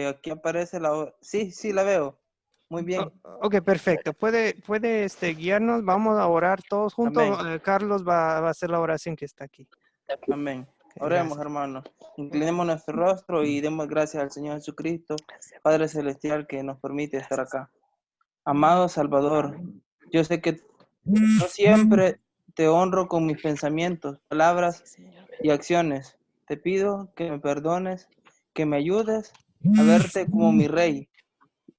Aquí aparece Sí, sí, la veo. Muy bien. Ok, perfecto. ¿Puede guiarnos? Vamos a orar todos juntos. Amén. Carlos va a hacer la oración que está aquí. Amén. Ok, Oremos, gracias. hermanos. Inclinemos nuestro rostro y demos gracias al Señor Jesucristo, Padre Celestial, que nos permite estar acá. Amado Salvador, yo sé que yo siempre te honro con mis pensamientos, palabras y acciones. Te pido que me perdones, que me ayudes a verte como mi rey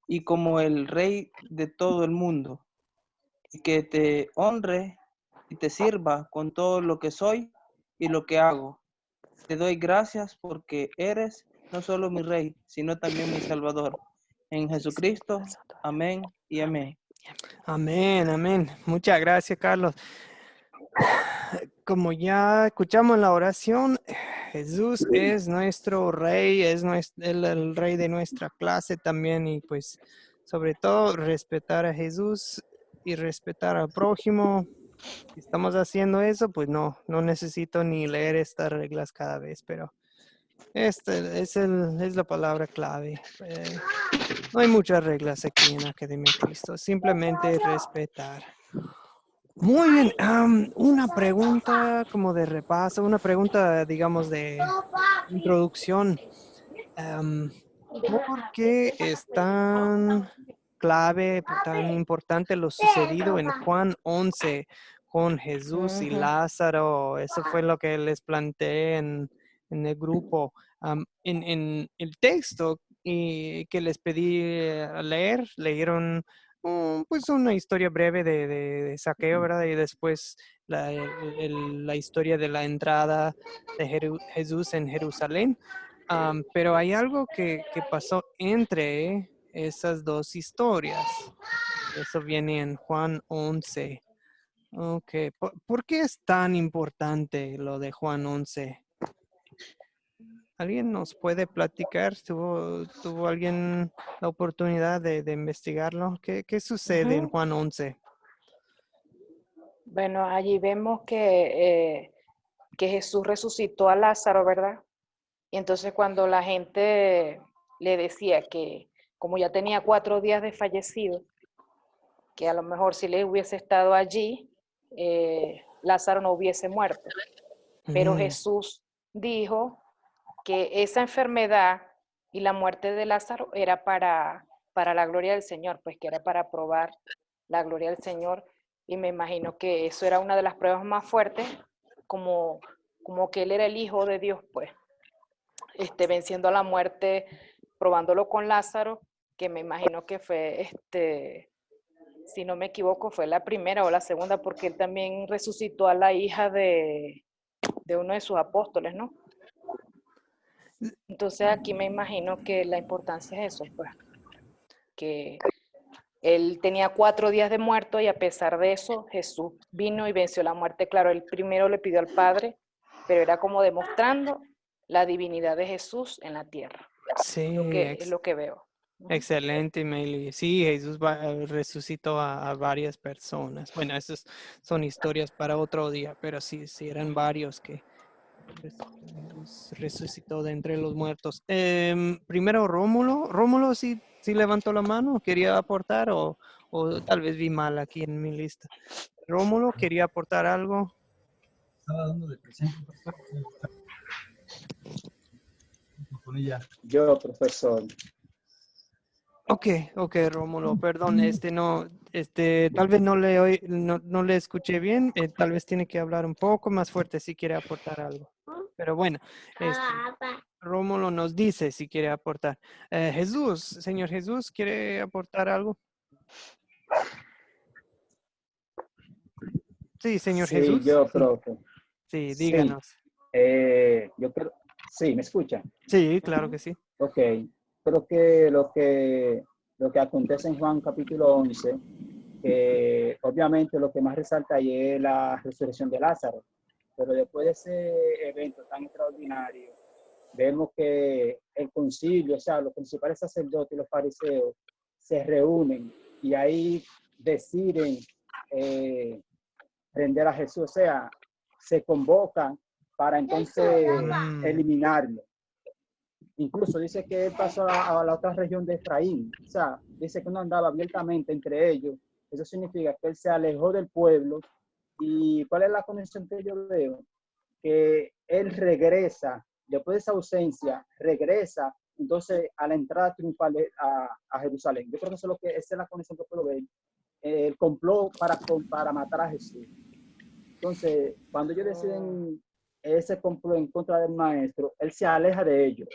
y como el rey de todo el mundo, y que te honre y te sirva con todo lo que soy y lo que hago. Te doy gracias porque eres no solo mi rey, sino también mi salvador. En Jesucristo, amén y amén. Amén, amén. Muchas gracias, Carlos. Como ya escuchamos en la oración, Jesús es nuestro rey, es el rey de nuestra clase también y pues sobre todo respetar a Jesús y respetar al prójimo. Si estamos haciendo eso, pues no necesito ni leer estas reglas cada vez, pero es la palabra clave. No hay muchas reglas aquí en Academia Cristo, simplemente respetar. Muy bien, una pregunta como de repaso, una pregunta, digamos, de introducción. Am, ¿Por qué es tan clave, tan importante lo sucedido en Juan 11 con Jesús y Ujú. Lázaro? Eso fue lo que les planteé en el grupo. En el texto que les pedí leer, leyeron pues una historia breve de Saqueo, ¿verdad? Y después la historia de la entrada de Jesús en Jerusalén. Pero hay algo que pasó entre esas dos historias. Eso viene en Juan 11. Ok, ¿por qué es tan importante lo de Juan 11? ¿Alguien nos puede platicar? ¿Tuvo alguien la oportunidad de investigarlo? ¿Qué sucede en Ujú. Juan 11? Bueno, allí vemos que Jesús resucitó a Lázaro, ¿verdad? Y entonces cuando la gente le decía que como ya tenía 4 días de fallecido, que a lo mejor si le hubiese estado allí, Lázaro no hubiese muerto. Pero Mm, Jesús dijo que esa enfermedad y la muerte de Lázaro era para la gloria del Señor, pues que era para probar la gloria del Señor. Y me imagino que eso era una de las pruebas más fuertes, como, como que él era el Hijo de Dios, pues, venciendo a la muerte, probándolo con Lázaro, que me imagino que fue, si no me equivoco, fue la primera o la segunda, porque él también resucitó a la hija de uno de sus apóstoles, ¿no? Entonces aquí me imagino que la importancia es eso, pues, que él tenía 4 días de muerto y a pesar de eso Jesús vino y venció la muerte. Claro, él primero le pidió al Padre, pero era como demostrando la divinidad de Jesús en la tierra. sí, Es lo que veo. Ujú. excelente, Meili. Sí, Jesús resucitó a varias personas. Bueno, esas son historias para otro día, pero sí, sí, eran varios que Jesús resucitó de entre los muertos. Primero, Rómulo. Rómulo sí levantó la mano, quería aportar o tal vez vi mal aquí en mi lista. Rómulo, ¿quería aportar algo? Estaba dando de presente, pastor. Con ella. Yo, profesor. Ok, Rómulo, perdón, tal vez no le escuché bien, tal vez tiene que hablar un poco más fuerte si quiere aportar algo. Pero bueno, Rómulo nos dice si quiere aportar. Señor Jesús, ¿quiere aportar algo? Sí, señor Sí, Jesús. yo, profe. Sí, Sí. díganos. Yo creo, sí, ¿me escucha? Sí, claro Ujú. que sí. Ok. Creo que lo que acontece en Juan capítulo 11, que obviamente lo que más resalta ahí es la resurrección de Lázaro, pero después de ese evento tan extraordinario, vemos que el concilio, o sea, los principales sacerdotes y los fariseos se reúnen y ahí deciden prender a Jesús, o sea, se convocan para entonces Mm, eliminarlo. Incluso dice que él pasó a la otra región de Efraín. O sea, dice que no andaba abiertamente entre ellos. Eso significa que él se alejó del pueblo. ¿Y cuál es la conexión que yo veo? Que él regresa, después de esa ausencia, regresa entonces a la entrada triunfal a Jerusalén. Yo creo que, eso es lo que esa es la conexión que puedo ver. El complot para matar a Jesús. Entonces, cuando ellos deciden ese complot en contra del maestro, él se aleja de ellos,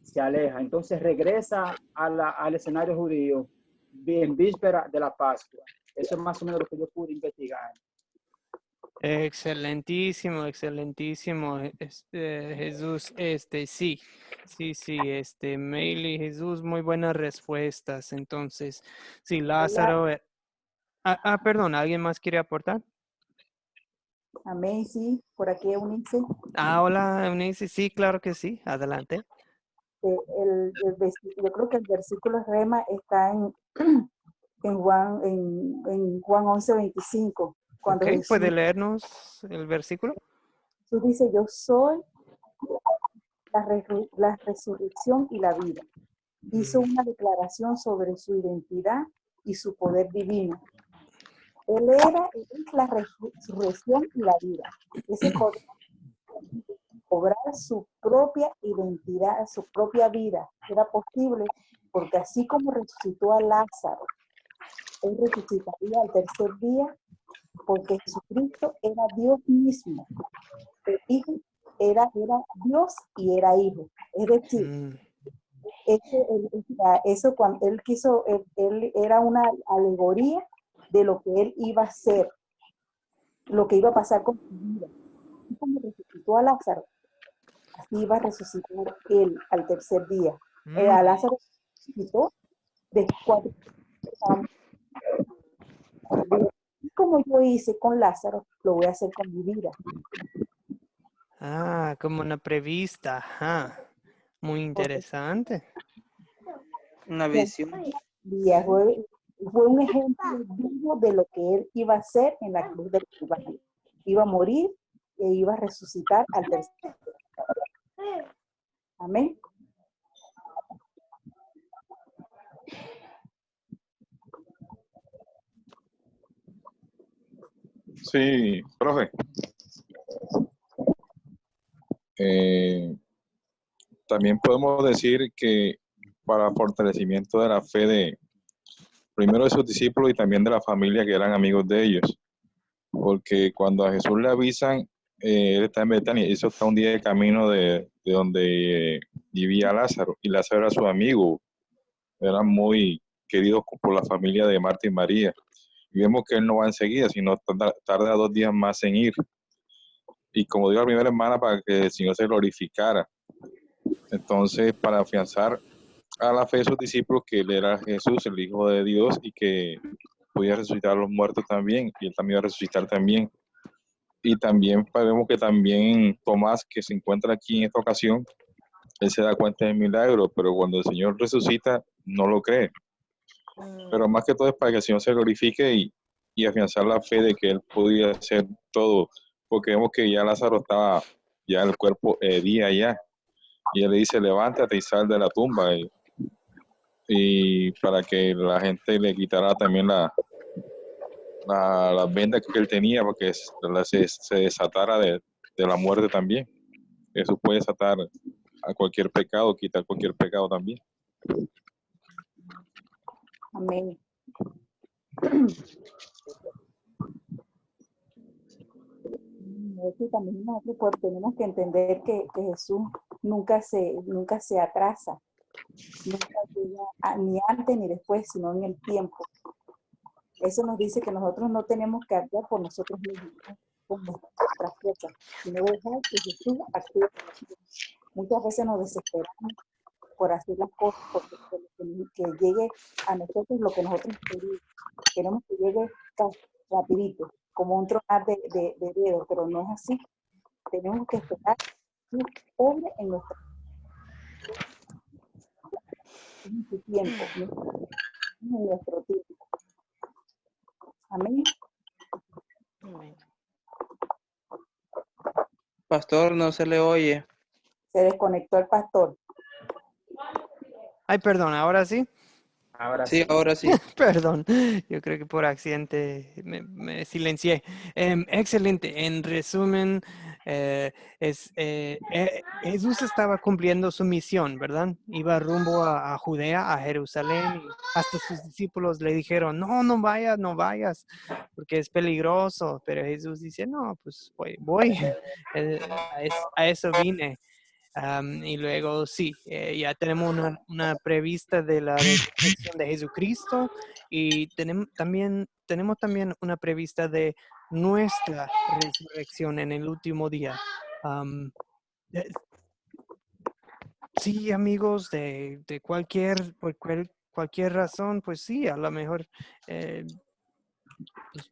se aleja. Entonces regresa al escenario judío en víspera de la Pascua. Eso es más o menos lo que yo pude investigar. Excelentísimo, excelentísimo, Jesús, sí, Meili, Jesús, muy buenas respuestas. Entonces, sí, Lázaro, perdón, ¿alguien más quiere aportar? Amén, sí, por aquí Eunice. Hola, Eunice, sí, claro que sí, adelante. Yo creo que el versículo rema está en Juan 11:25. Cuando Ok, Jesús, ¿puede leernos el versículo? Jesús dice, yo soy la resurrección y la vida. Hizo una declaración sobre su identidad y su poder divino. Él es la resurrección y la vida. Ese poder cobrar su propia identidad, su propia vida. Era posible porque así como resucitó a Lázaro, él resucitaría al tercer día porque Jesucristo era Dios mismo. El Hijo era Dios y era Hijo. Es decir, eso cuando él quiso, él era una alegoría de lo que él iba a hacer, lo que iba a pasar con su vida. Y como resucitó a Lázaro, así iba a resucitar él al tercer día. A Lázaro resucitó de 4 años. Como yo hice con Lázaro, lo voy a hacer con mi vida. Como una prevista, muy interesante. Una visión. Fue un ejemplo vivo de lo que él iba a hacer en la cruz del Calvario. Iba a morir e iba a resucitar al tercer día. Amén. Sí, profe. También podemos decir que para fortalecimiento de la fe primero de sus discípulos y también de la familia que eran amigos de ellos. Porque cuando a Jesús le avisan, él está en Betania, eso está un día de camino de donde vivía Lázaro, y Lázaro era su amigo, eran muy queridos por la familia de Marta y María. Y vemos que él no va enseguida, sino tarda 2 días más en ir. Y como digo la primera hermana, para que el Señor se glorificara. Entonces, para afianzar a la fe de sus discípulos que él era Jesús, el Hijo de Dios, y que podía resucitar a los muertos también, y él también iba a resucitar también. Y también vemos que también Tomás, que se encuentra aquí en esta ocasión, él se da cuenta del milagro, pero cuando el Señor resucita, no lo cree. Pero más que todo es para que el Señor se glorifique y afianzar la fe de que él podía hacer todo, porque vemos que ya Lázaro estaba, ya el cuerpo día ya, y él le dice, levántate y sal de la tumba, y para que la gente le quitara también las vendas que él tenía, porque se desatara de la muerte también. Eso puede desatar a cualquier pecado, quitar cualquier pecado también. Amén. Eso también nosotros tenemos que entender que Jesús nunca se atrasa, nunca llega ni antes ni después, sino en el tiempo. Eso nos dice que nosotros no tenemos que actuar por nosotros mismos, con nuestras fuerzas, sino dejar que Jesús actúe. Muchas veces nos desesperamos por hacer las cosas, porque que llegue a nosotros lo que nosotros queremos que llegue rapidito, como un tronar de dedo, pero no es así. Tenemos que esperar que obre en nuestro tiempo, en nuestro tiempo. Amén. Pastor, no se le oye. Se desconectó el pastor. Ay, perdón, ahora sí. Ahora Sí, sí. ahora sí. Perdón, yo creo que por accidente me silencié. Excelente. En resumen, Jesús estaba cumpliendo su misión, ¿verdad? Iba rumbo a Judea, a Jerusalén, y hasta sus discípulos le dijeron, no, no vayas, no vayas, porque es peligroso. Pero Jesús dice, no, pues voy. A eso vine. Y luego sí, ya tenemos una prevista de la resurrección de Jesucristo y tenemos también una prevista de nuestra resurrección en el último día. Eh, sí, amigos, de cualquier razón, pues sí, a lo mejor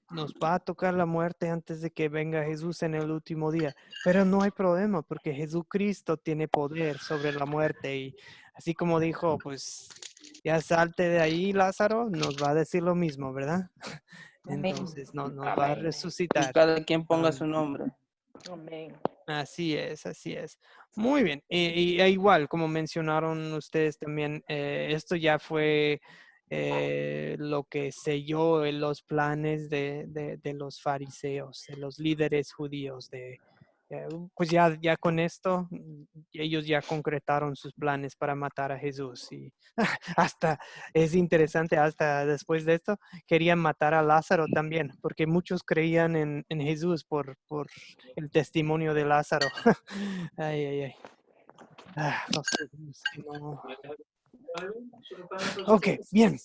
nos va a tocar la muerte antes de que venga Jesús en el último día. Pero no hay problema porque Jesucristo tiene poder sobre la muerte y así como dijo, pues ya salte de ahí, Lázaro, nos va a decir lo mismo, ¿verdad? Amén. Entonces nos va a Amén. Y resucitar. cada quien ponga Am, su nombre. Amén. Así es, así es. Muy bien. Y igual, como mencionaron ustedes también, esto ya fue lo que selló en los planes de los fariseos, de los líderes judíos. Pues ya con esto, ellos ya concretaron sus planes para matar a Jesús. Y hasta es interesante, hasta después de esto, querían matar a Lázaro también, porque muchos creían en Jesús por el testimonio de Lázaro. Ay, ay, ay. Los judíos que no. Ok, bien.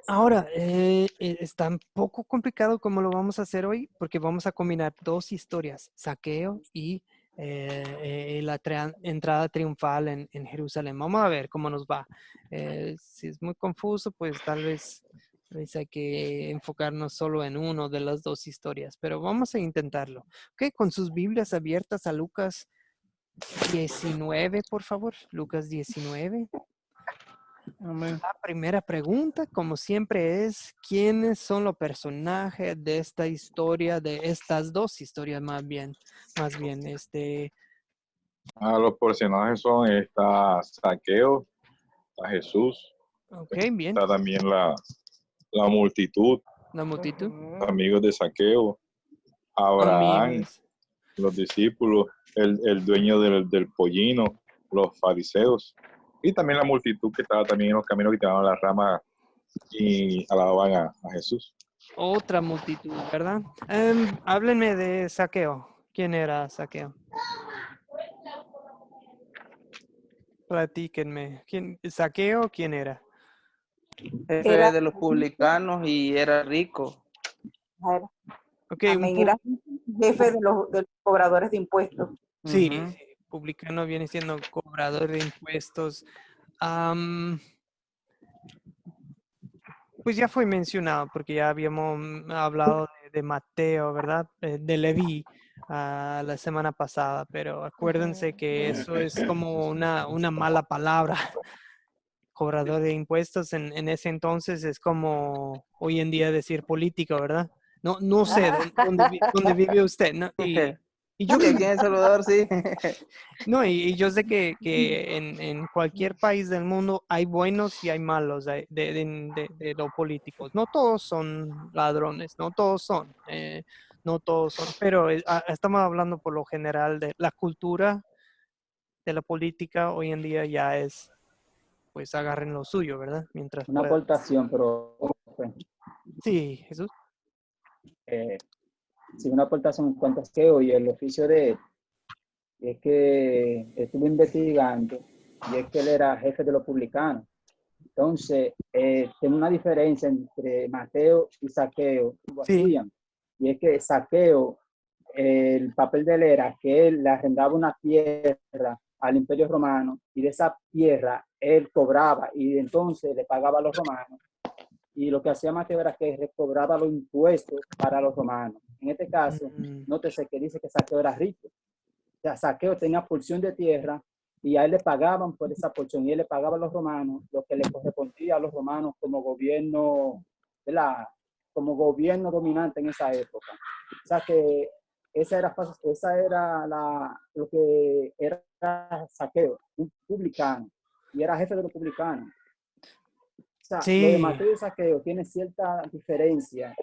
Ahora, es tan poco complicado como lo vamos a hacer hoy, porque vamos a combinar dos historias, Zaqueo y la entrada triunfal en Jerusalén. Vamos a ver cómo nos va. Si es muy confuso, pues tal vez hay que enfocarnos solo en uno de las dos historias, pero vamos a intentarlo. Ok, con sus Biblias abiertas a Lucas 19, por favor. Lucas 19. Amén. La primera pregunta, como siempre, es ¿quiénes son los personajes de esta historia, de estas dos historias más bien? Los personajes son, está Zaqueo, está Jesús, Ok, bien. está también la multitud, La multitud. Ujú. amigos de Zaqueo, Abraham, Amigos. los discípulos, el dueño del pollino, los fariseos, y también la multitud que estaba también en los caminos que llevaban las ramas y alababan a Jesús. Otra multitud, ¿verdad? Háblenme de Zaqueo. ¿Quién era Zaqueo? Platíquenme. ¿Zaqueo quién era? Jefe Era, de los publicanos y era rico. Ok, amén, era jefe de los cobradores de impuestos. sí, Ujú. sí, publicano viene siendo cobrador de impuestos. Pues ya fue mencionado, porque ya habíamos hablado de Mateo, ¿verdad? De Leví la semana pasada, pero acuérdense que eso es como una mala palabra. Cobrador de impuestos en ese entonces es como hoy en día decir político, ¿verdad? No sé dónde vive usted, ¿no? Y yo Sí, aquí en El Salvador sí. no, y yo sé que en cualquier país del mundo hay buenos y hay malos de los políticos. No todos son ladrones, no todos son, pero estamos hablando por lo general de la cultura de la política hoy en día ya es, pues agarren lo suyo, ¿verdad? Mientras Una puedan. aportación, pero Sí, Jesús. sí, una aportación en cuanto a Zaqueo y el oficio de él, es que estuve investigando y es que él era jefe de los publicanos. Entonces, tiene una diferencia entre Mateo y Zaqueo, lo Sí. hacían, y es que Zaqueo, el papel de él era que él le arrendaba una tierra al Imperio Romano y de esa tierra él cobraba y entonces le pagaba a los romanos. Y lo que hacía Mateo era que recobraba los impuestos para los romanos. En este caso, nótese que dice que Zaqueo era rico. O sea, Zaqueo tenía porción de tierra y a él le pagaban por esa porción y él le pagaba a los romanos lo que le correspondía a los romanos como gobierno, ¿verdad? Como gobierno dominante en esa época. O sea que esa era lo que era Saqueo, un publicano, y era jefe de los publicanos. O sea, lo de Sí, Mateo y Saqueo tiene cierta diferencia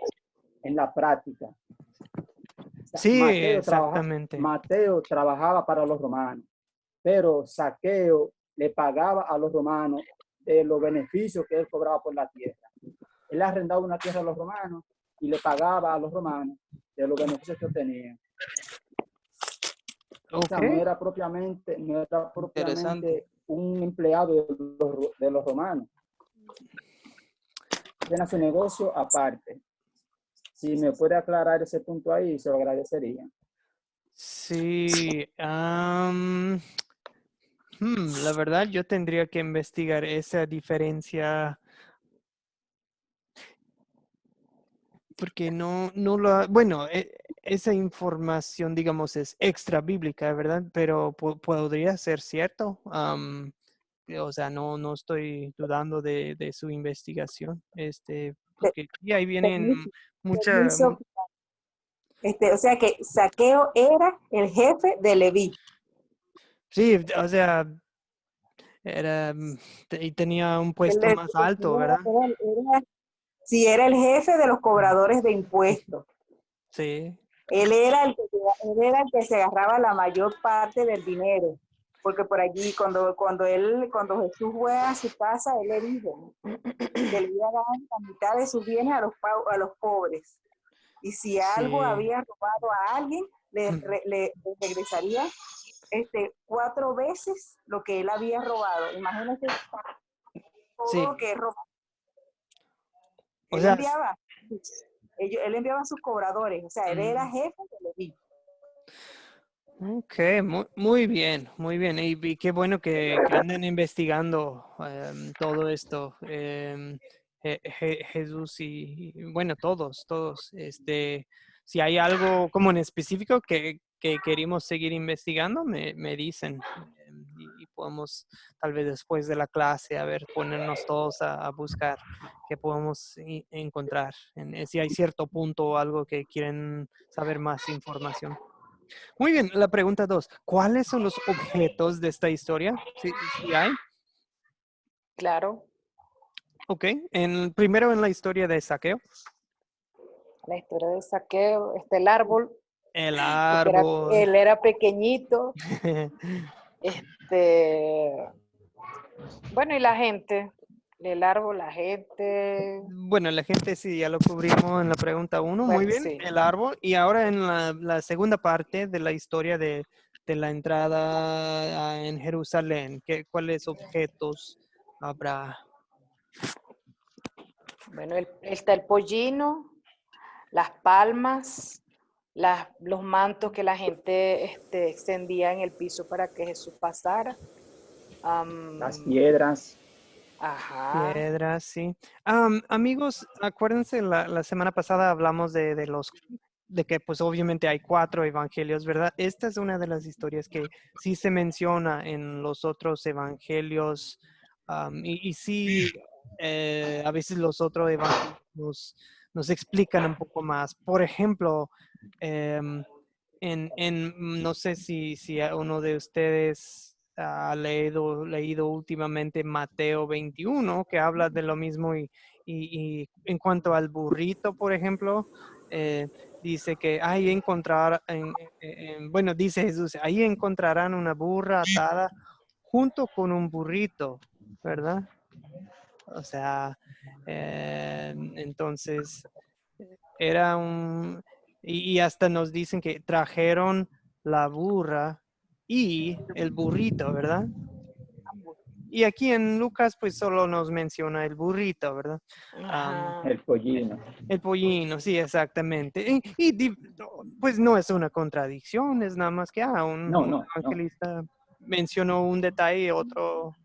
en la práctica. O sea, sí, exactamente. Mateo trabajaba para los romanos, pero Saqueo le pagaba a los romanos de los beneficios que él cobraba por la tierra. Él arrendaba una tierra a los romanos y le pagaba a los romanos de los beneficios que obtenían. O sea, Ok. no era propiamente Interesante. un empleado de los romanos. Tiene su negocio aparte. Si me puede aclarar ese punto ahí, se lo agradecería. Sí. La verdad, yo tendría que investigar esa diferencia porque no lo... Bueno, esa información, digamos, es extra bíblica, ¿verdad? Pero podría ser cierto. O sea, no estoy dudando de su investigación. Pe- Porque y ahí vienen Permiso, muchas... permiso, o sea que Saqueo era el jefe de Leví. Sí, o sea, era... y tenía un puesto más alto, ¿verdad? Sí, era el jefe de los cobradores de impuestos. Sí. Él era el que se agarraba la mayor parte del dinero. Porque por allí, cuando Jesús fue a su casa, él le dijo que le iba a dar la mitad de sus bienes a los pobres. Y si algo Sí. había robado a alguien, le regresaría 4 veces lo que él había robado. Imagínense todo Sí. lo que robó. O Él sea, enviaba, él enviaba a sus cobradores, o sea, él era jefe de Leví. ok, muy bien, muy bien. Y qué bueno que anden investigando todo esto. Jesús y, bueno, todos. Si hay algo como en específico que queremos seguir investigando, me dicen. Y podemos tal vez después de la clase, a ver, ponernos todos a buscar qué podemos encontrar. Si hay cierto punto o algo que quieren saber más información. Muy bien, la pregunta 2. ¿Cuáles son los objetos de esta historia? Si hay. Claro, Ok. Primero en la historia de Saqueo. la historia de Saqueo, el árbol, El porque árbol. él era pequeñito, bueno, y la gente, el árbol, la gente, Bueno, la gente sí, ya lo cubrimos en la pregunta 1. Muy bueno, bien, sí, el árbol. Y ahora en la segunda parte de la historia de la entrada en Jerusalén, ¿cuáles objetos habrá? bueno, está el pollino, las palmas, los mantos que la gente extendía en el piso para que Jesús pasara. Las Am, piedras, ajá, Piedras, sí. Amigos, acuérdense, la semana pasada hablamos de que pues obviamente hay 4 evangelios, ¿verdad? Esta es una de las historias que sí se menciona en los otros evangelios y sí, a veces los otros evangelios nos explican un poco más. Por ejemplo, em, no sé si a uno de ustedes ha leído últimamente Mateo 21, que habla de lo mismo y en cuanto al burrito, por ejemplo, dice que ahí bueno, dice Jesús, ahí encontrarán una burra atada junto con un burrito, ¿verdad? O sea, entonces era y hasta nos dicen que trajeron la burra y el burrito, ¿verdad? Y aquí en Lucas pues solo nos menciona el burrito, ¿verdad? Am, ajá. el pollino. el pollino, sí, exactamente. Pues no es una contradicción, es nada más que No, un no, no. evangelista mencionó un detalle, otro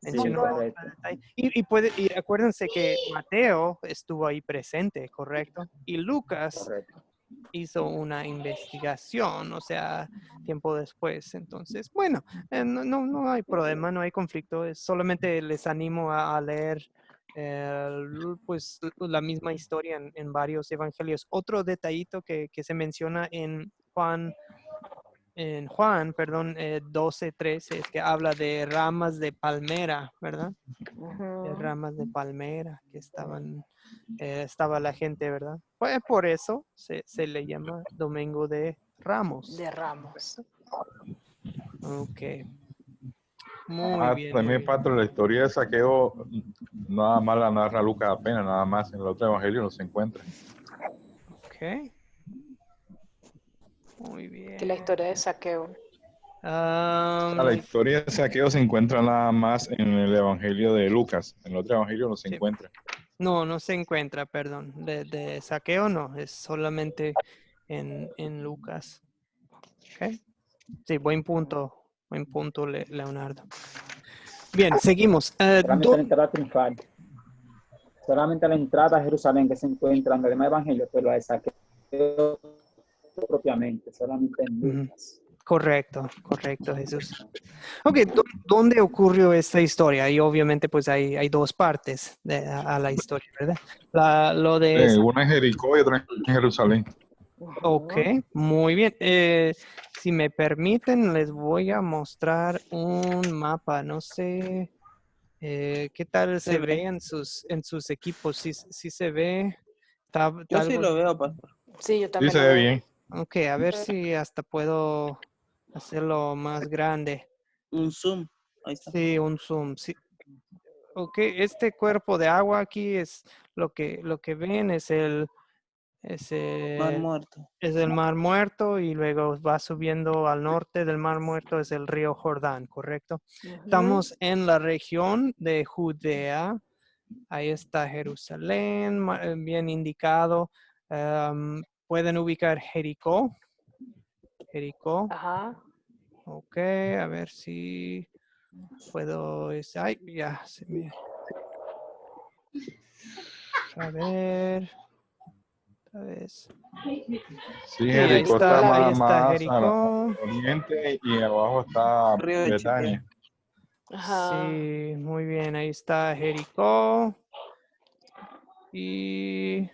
Sí, mencionó otro correcto. detalle. Y acuérdense que Mateo estuvo ahí presente, ¿correcto? Y Lucas Correcto. hizo una investigación, o sea, tiempo después. Entonces, bueno, no hay problema, no hay conflicto. Solamente les animo a leer pues la misma historia en varios evangelios. Otro detallito que se menciona en Juan, perdón, 12:13, es que habla de ramas de palmera, ¿verdad? De Ujú. ramas de palmera que estaba la gente, ¿verdad? Pues por eso se le llama Domingo de Ramos. De Ramos. Ok. Muy bien. Muy También, bien. Patro, la historia de saqueo, nada más la narra Lucas apenas, nada más en el otro evangelio no se encuentra. Ok. Muy bien. Que la historia de Saqueo. O sea, la historia de saqueo se encuentra nada más en el evangelio de Lucas, en el otro evangelio no se Sí. encuentra. No se encuentra, perdón. De saqueo no, es solamente en Lucas. Ok. Sí, buen punto, Leonardo. Bien, seguimos. Solamente la entrada triunfal. Solamente la entrada a Jerusalén que se encuentra en el demás evangelio, pero la de saqueo propiamente, solamente en Lucas. Correcto, Jesús. Ok, ¿dónde ocurrió esta historia? Y obviamente pues hay dos partes a la historia, ¿verdad? Lo de... Una en Jericó y otra en Jerusalén. Ok, muy bien. Si me permiten, les voy a mostrar un mapa. No sé qué tal se ve en sus equipos. Si se ve... Yo sí lo veo, pastor. Sí, yo Sí, también se lo ve veo. bien. Ok, a ver si hasta puedo hacerlo más grande. Un zoom. Ahí está. Sí, un zoom. Sí. Ok, este cuerpo de agua aquí es lo que ven es Mar Muerto. el Mar Muerto y luego va subiendo al norte del Mar Muerto es el río Jordán, ¿correcto? Estamos en la región de Judea. Ahí está Jerusalén, bien indicado. Pueden ubicar Jericó. Ajá. Ok, a ver si puedo. Ay, ya se me. A ver. Otra vez. Sí, Sí, ahí Jericó está está más Jericó. al oriente y abajo está Río de Betania. Ajá. Sí, muy bien. Ahí está Jericó. Y.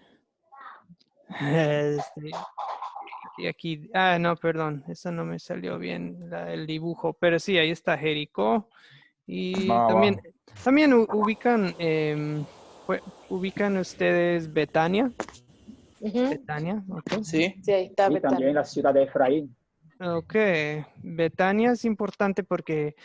Y aquí. No, perdón. Eso no me salió bien el dibujo. Pero sí, ahí está Jericó. Y Más también, abajo. también ubican ustedes Betania. Betania, ok. Sí. Sí, ahí está Y también Betania. la ciudad de Efraín. Ok, Betania es importante porque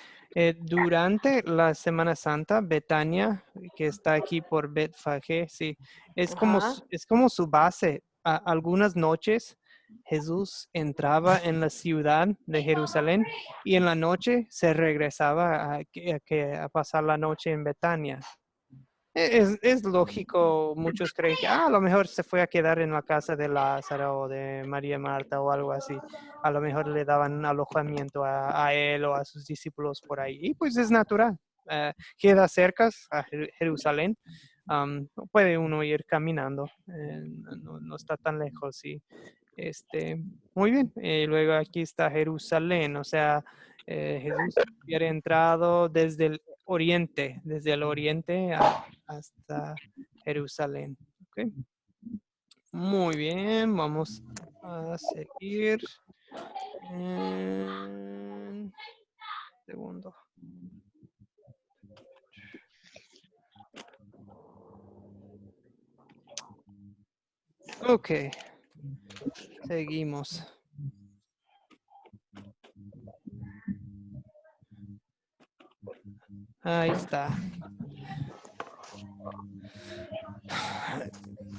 durante la Semana Santa, Betania, que está aquí por Betfagé, sí, es Ajá. como su base. Algunas noches Jesús entraba en la ciudad de Jerusalén y en la noche se regresaba a pasar la noche en Betania. Es lógico, muchos creen que a lo mejor se fue a quedar en la casa de Lázaro o de María Marta o algo así. A lo mejor le daban alojamiento a él o a sus discípulos por ahí. Y pues es natural. Queda cerca a Jerusalén. Puede uno ir caminando. No está tan lejos. Sí. Muy bien. Luego aquí está Jerusalén. O sea, Jesús hubiera entrado desde el oriente hasta Jerusalén. ¿Ok? Muy bien, vamos a seguir. Segundo. Ok, seguimos. Ahí está.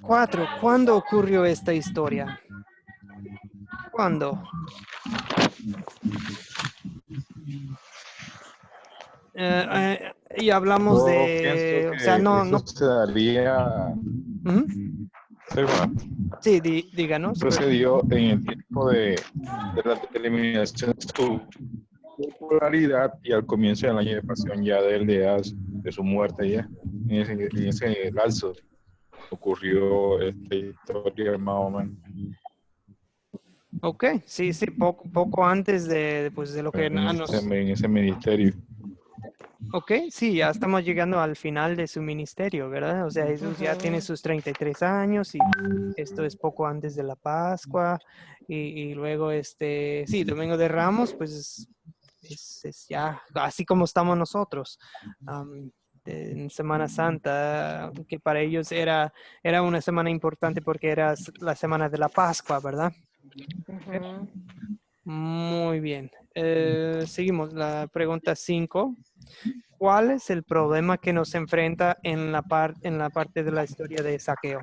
4. ¿Cuándo ocurrió esta historia? ¿Cuándo? Y hablamos Yo pienso de, o sea, que eso se daría. ¿Mm? Sí, bueno, Sí, díganos. eso se dio en el tiempo de la determinación de su popularidad y al comienzo del año de pasión ya de su muerte ya. En ese lapso ocurrió esta historia más o menos. Ok, sí, poco antes de lo que En ese ministerio. Ok, sí, ya estamos llegando al final de su ministerio, ¿verdad? O sea, Jesús ya tiene Ujú. sus 33 años y esto es poco antes de la Pascua y luego, sí, Domingo de Ramos, pues es ya así como estamos nosotros. En Semana Santa, que para ellos era una semana importante porque era la semana de la Pascua, ¿verdad? Ujú. Muy bien. Seguimos. La pregunta 5. ¿Cuál es el problema que nos enfrenta en en la parte de la historia de Saqueo?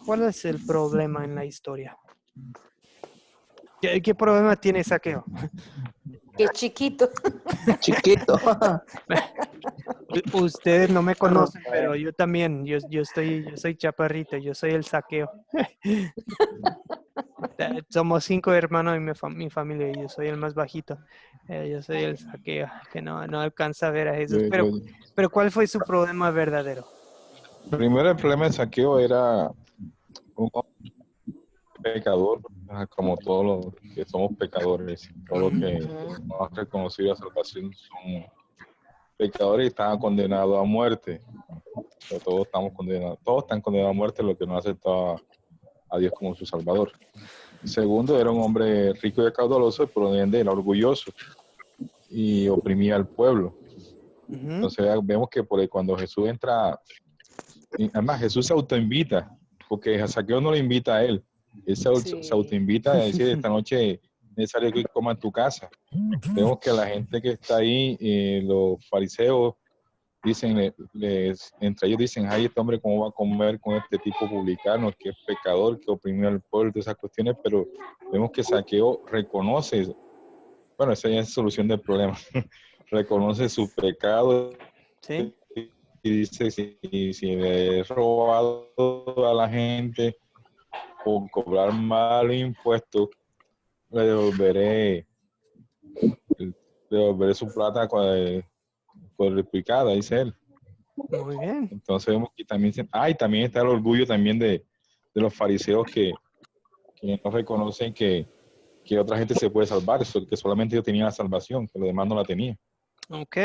¿Cuál es el problema en la historia? ¿Qué problema tiene Saqueo? Qué chiquito. Chiquito. Ustedes no me conocen, pero yo también. Yo soy chaparrito, yo soy el Saqueo. Somos 5 hermanos en mi familia y yo soy el más bajito. Yo soy el Saqueo, que no alcanza a ver a Jesús. Yo- yo- Pero ¿cuál fue su problema verdadero? Primero, el problema de Saqueo era un pecador, como todos los que somos pecadores, todos los que Ujú. no han reconocido la salvación son pecadores y están condenados a muerte. Pero todos estamos condenados, todos están condenados a muerte los que no han aceptado a Dios como su Salvador. Segundo, era un hombre rico y caudaloso, y por ende era orgulloso y oprimía al pueblo. Ujú. Entonces vemos que cuando Jesús entra, y además Jesús se autoinvita, porque a Saqueo no lo invita a él, él se Sí. autoinvita a decir, esta noche es necesario que coma en tu casa. Vemos que la gente que está ahí, los fariseos, dicen, entre ellos dicen, ay, este hombre cómo va a comer con este tipo publicano, que es pecador, que oprimió al pueblo, todas esas cuestiones, pero vemos que Saqueo reconoce, bueno, esa ya es solución del problema, reconoce su pecado ¿Sí? y dice, si le he robado a la gente por cobrar mal impuestos, le devolveré, le devolveré su plata cuadruplicada, dice él. Muy bien. Entonces vemos que también, y también está el orgullo también de los fariseos que no reconocen que otra gente se puede salvar, que solamente ellos tenían la salvación, que los demás no la tenían. Ok,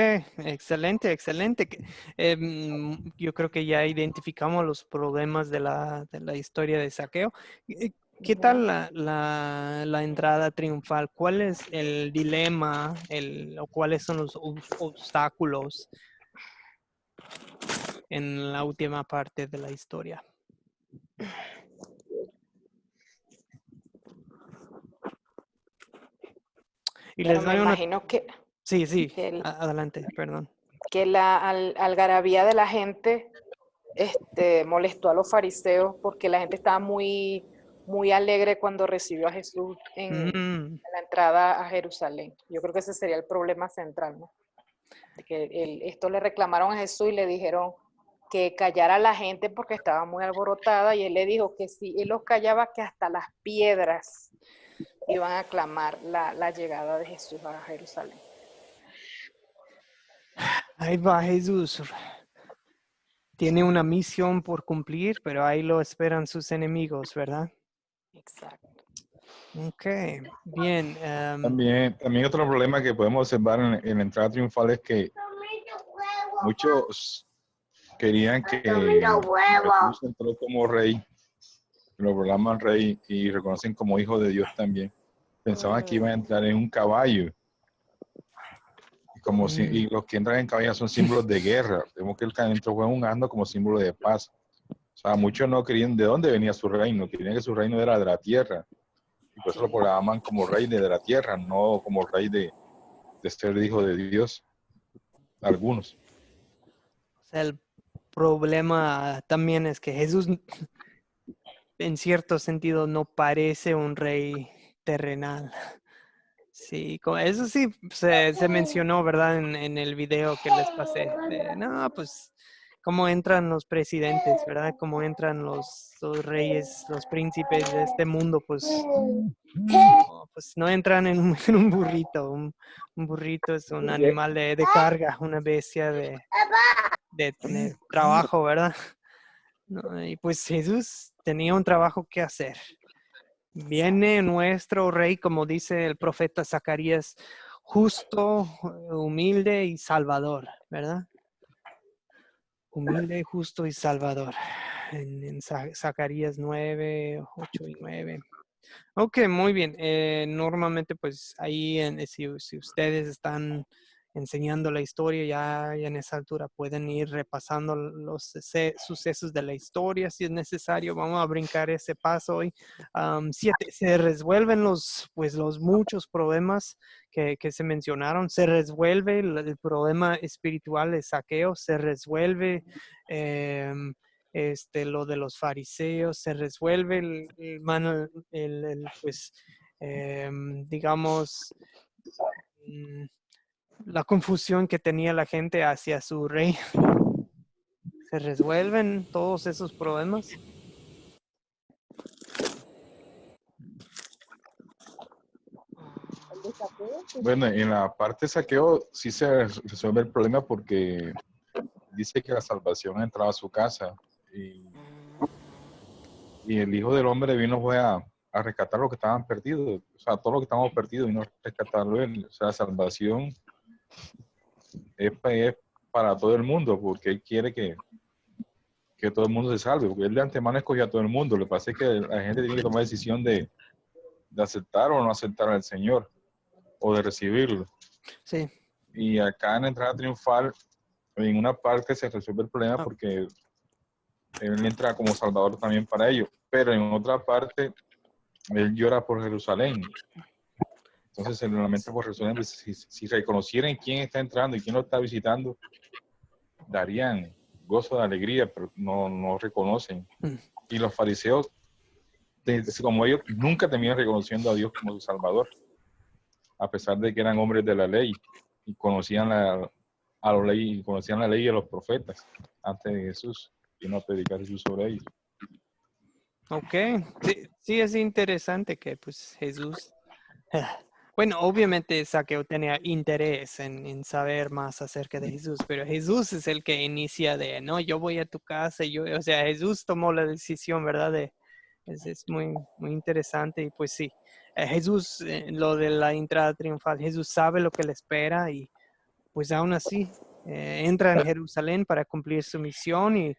excelente, excelente. Yo creo que ya identificamos los problemas de la historia de Saqueo. ¿Qué tal la entrada triunfal? ¿Cuál es el dilema o cuáles son los obstáculos en la última parte de la historia? Y Bueno, les me doy una... imagino que, Sí, sí, que, el- adelante, perdón. que la algarabía de la gente molestó a los fariseos porque la gente estaba muy, muy alegre cuando recibió a Jesús en la entrada a Jerusalén. Yo creo que ese sería el problema central, ¿no? De que esto le reclamaron a Jesús y le dijeron que callara a la gente porque estaba muy alborotada y él le dijo que si él los callaba que hasta las piedras iban a aclamar la llegada de Jesús a Jerusalén. Ahí va Jesús. Tiene una misión por cumplir, pero ahí lo esperan sus enemigos, ¿verdad? Exacto. Ok, bien. También otro problema que podemos observar en la entrada triunfal es que muchos querían que Jesús entró como rey, lo proclaman rey y reconocen como hijo de Dios también. Pensaban que iba a entrar en un caballo. Y los que entran en caballo son símbolos de guerra. Vemos que el que entró fue un asno como símbolo de paz. O sea, muchos no querían de dónde venía su reino, querían que su reino era de la tierra. Y por eso lo proclamaban como rey de la tierra, no como rey de ser hijo de Dios. Algunos. O sea, el problema también es que Jesús, en cierto sentido, no parece un rey terrenal. Sí, eso sí se mencionó, ¿verdad? En el video que les pasé. No, pues, cómo entran los presidentes, ¿verdad? Cómo entran los reyes, los príncipes de este mundo, pues no entran en un burrito. Un burrito es un animal de carga, una bestia de trabajo, ¿verdad? No, y pues Jesús tenía un trabajo que hacer. Viene nuestro rey, como dice el profeta Zacarías, justo, humilde y salvador, ¿verdad? Humilde, justo y salvador. En Zacarías 9, 8 y 9. Ok, muy bien. Normalmente, pues ahí, si ustedes están enseñando la historia ya en esa altura, pueden ir repasando los sucesos de la historia si es necesario. Vamos a brincar ese paso hoy. 7. Se resuelven los muchos problemas que se mencionaron. Se resuelve el problema espiritual de Zaqueo. Se resuelve lo de los fariseos. Se resuelve pues, digamos, la confusión que tenía la gente hacia su rey. ¿Se resuelven todos esos problemas? El de Saqueo, sí. Bueno, en la parte de saqueo sí se resuelve el problema porque dice que la salvación ha entrado a su casa y el Hijo del Hombre vino fue a rescatar lo que estaban perdidos, o sea, todo lo que estábamos perdidos vino a rescatarlo él. O sea, la salvación es para todo el mundo porque él quiere que todo el mundo se salve, porque él de antemano escogió a todo el mundo. Lo que pasa es que la gente tiene que tomar la decisión de aceptar o no aceptar al Señor o de recibirlo. Sí. Y acá en la entrada triunfal, en una parte se resuelve el problema porque él entra como salvador también para ellos, pero en otra parte él llora por Jerusalén. Entonces se lamenta por Jerusalén. Si reconocieran quién está entrando y quién lo está visitando, darían gozo de alegría, pero no reconocen. Y los fariseos, como ellos, nunca terminan reconociendo a Dios como su salvador, a pesar de que eran hombres de la ley y conocían la ley y a los profetas antes de Jesús, y no predicar Jesús sobre ellos. Ok, sí es interesante que pues Jesús, bueno, obviamente Zaqueo tenía interés en saber más acerca de Jesús, pero Jesús es el que inicia no, yo voy a tu casa, o sea, Jesús tomó la decisión, ¿verdad? Es muy, muy interesante y pues sí, Jesús, lo de la entrada triunfal, Jesús sabe lo que le espera y pues aún así entra en Jerusalén para cumplir su misión y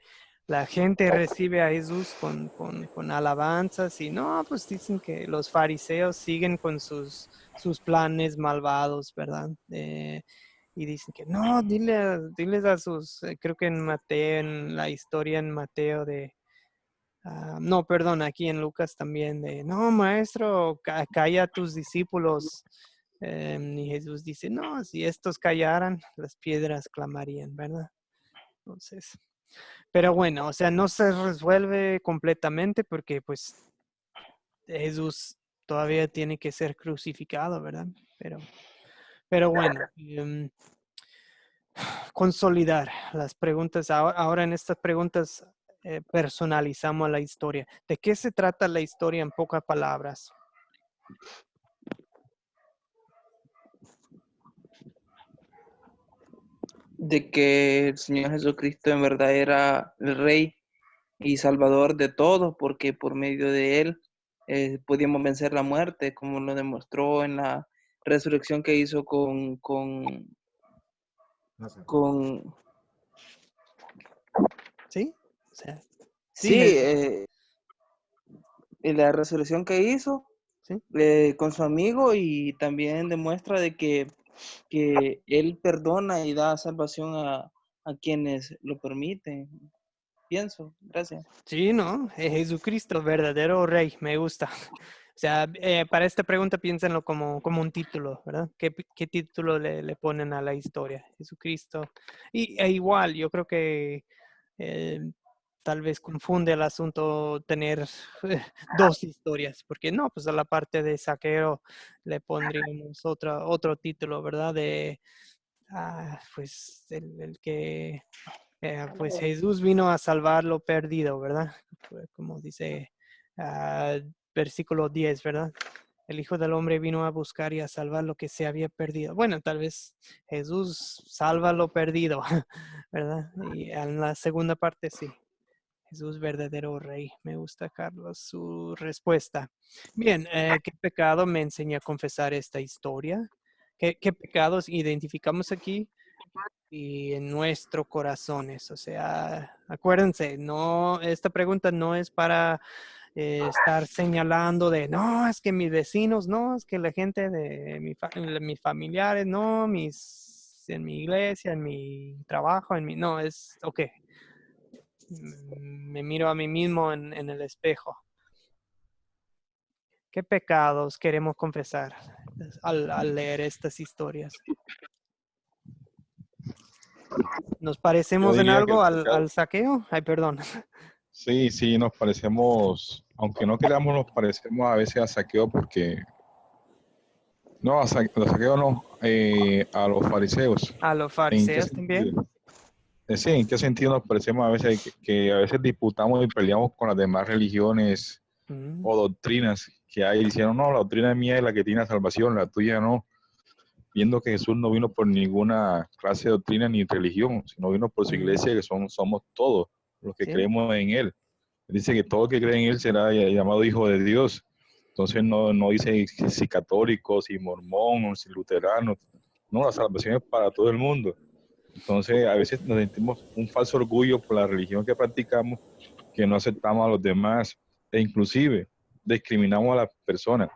la gente recibe a Jesús con alabanzas y no, pues dicen que los fariseos siguen con sus planes malvados, ¿verdad? Y dicen que no, diles a sus, creo que en Mateo, en la historia en Mateo no, perdón, aquí en Lucas también no, maestro, calla a tus discípulos. Y Jesús dice, no, si estos callaran, las piedras clamarían, ¿verdad? Entonces, pero bueno, o sea, no se resuelve completamente porque pues Jesús todavía tiene que ser crucificado, ¿verdad? Pero bueno, consolidar las preguntas. Ahora en estas preguntas personalizamos la historia. ¿De qué se trata la historia en pocas palabras? De que el Señor Jesucristo en verdad era el Rey y Salvador de todos, porque por medio de Él podíamos vencer la muerte, como lo demostró en la resurrección que hizo ¿Sí? O sea, sí, en la resurrección que hizo ¿sí? con su amigo, y también demuestra de que Él perdona y da salvación a quienes lo permiten. Pienso, gracias. Sí, ¿no? Jesucristo, verdadero rey, me gusta. O sea, para esta pregunta piénsenlo como un título, ¿verdad? ¿Qué título le ponen a la historia? Jesucristo. Igual, yo creo que tal vez confunde el asunto tener dos historias, porque no, pues a la parte de Zaqueo le pondríamos otro título, ¿verdad? Pues el que... pues Jesús vino a salvar lo perdido, ¿verdad? Como dice versículo 10, ¿verdad? El Hijo del Hombre vino a buscar y a salvar lo que se había perdido. Bueno, tal vez Jesús salva lo perdido, ¿verdad? Y en la segunda parte sí. Jesús verdadero rey. Me gusta, Carlos, su respuesta. Bien, ¿qué pecado me enseña a confesar esta historia? ¿Qué pecados identificamos aquí? Y en nuestros corazones? O sea, acuérdense, no, esta pregunta no es para estar señalando de, no, es que mis vecinos, no, es que la gente de mis familiares, no, en mi iglesia, en mi trabajo, no, es, ok, me miro a mí mismo en el espejo. ¿Qué pecados queremos confesar al leer estas historias? ¿Nos Yo parecemos en diría que el algo pecado, al saqueo? Ay, perdón. sí, sí, nos parecemos, aunque no queramos, nos parecemos a veces a Saqueo porque, no, a Saqueo no, a los fariseos. A los ¿En qué fariseos también. sentido? Sí, ¿en qué sentido nos parecemos a veces que a veces disputamos y peleamos con las demás religiones Mm, o doctrinas que hay diciendo, no, la doctrina mía es la que tiene salvación, la tuya no, viendo que Jesús no vino por ninguna clase de doctrina ni religión, sino vino por su mm, iglesia que somos todos los que sí. creemos en Él. Dice que todo el que cree en Él será llamado hijo de Dios. Entonces no dice si católico, si mormón, si luterano. No, la salvación es para todo el mundo. Entonces a veces nos sentimos un falso orgullo por la religión que practicamos, que no aceptamos a los demás e inclusive discriminamos a las personas.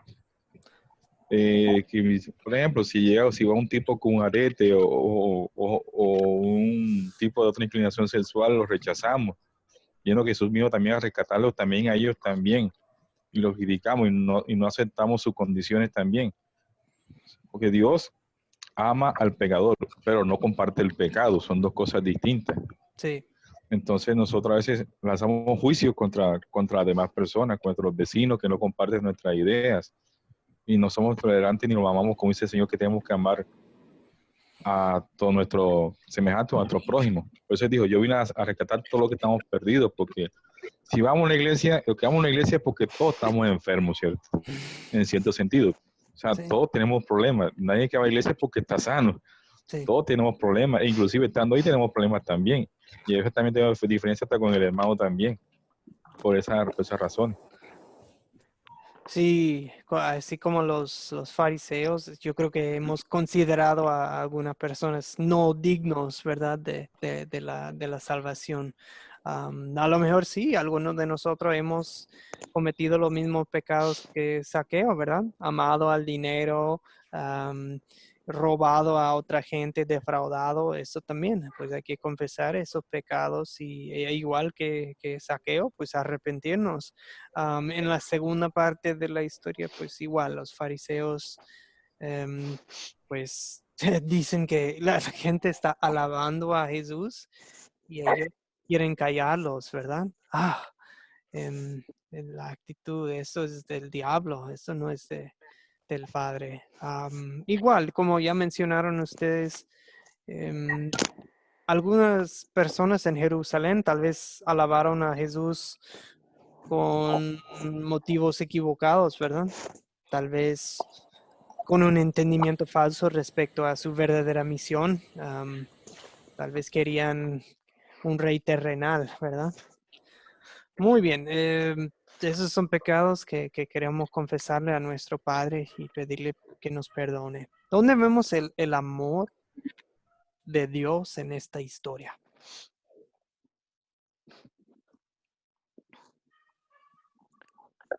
Por ejemplo, si va un tipo con un arete o un tipo de otra inclinación sexual, lo rechazamos, viendo que Jesús vino también a rescatarlos también a ellos también, y los criticamos y no aceptamos sus condiciones también, porque Dios ama al pecador, pero no comparte el pecado, son dos cosas distintas. Sí. Entonces nosotros a veces lanzamos juicios contra las demás personas, contra los vecinos que no comparten nuestras ideas, y no somos tolerantes ni nos amamos, como dice el Señor, que tenemos que amar a todo nuestro semejante, a nuestro prójimo. Por eso dijo, yo vine a rescatar todo lo que estamos perdidos, porque si vamos a una iglesia, lo que vamos a una iglesia es porque todos estamos enfermos, ¿cierto? En cierto sentido. O sea, Sí, todos tenemos problemas. Nadie que va a la iglesia es porque está sano. sí. Todos tenemos problemas, e inclusive estando ahí tenemos problemas también. Y eso también tiene diferencia hasta con el hermano también, por esa razón. Sí, así como los fariseos, yo creo que hemos considerado a algunas personas no dignos, ¿verdad? De la salvación. A lo mejor sí, algunos de nosotros hemos cometido los mismos pecados que Saqueo, ¿verdad? Amado al dinero, robado a otra gente, defraudado, eso también, pues hay que confesar esos pecados y igual que Saqueo, pues arrepentirnos. En la segunda parte de la historia, pues igual, los fariseos, pues dicen que la gente está alabando a Jesús y ellos quieren callarlos, ¿verdad? La actitud, eso es del diablo, eso no es del Padre. Igual, como ya mencionaron ustedes, algunas personas en Jerusalén tal vez alabaron a Jesús con motivos equivocados, ¿verdad? Tal vez con un entendimiento falso respecto a su verdadera misión. Tal vez querían un rey terrenal, ¿verdad? Muy bien. Esos son pecados que queremos confesarle a nuestro Padre y pedirle que nos perdone. ¿Dónde vemos el amor de Dios en esta historia?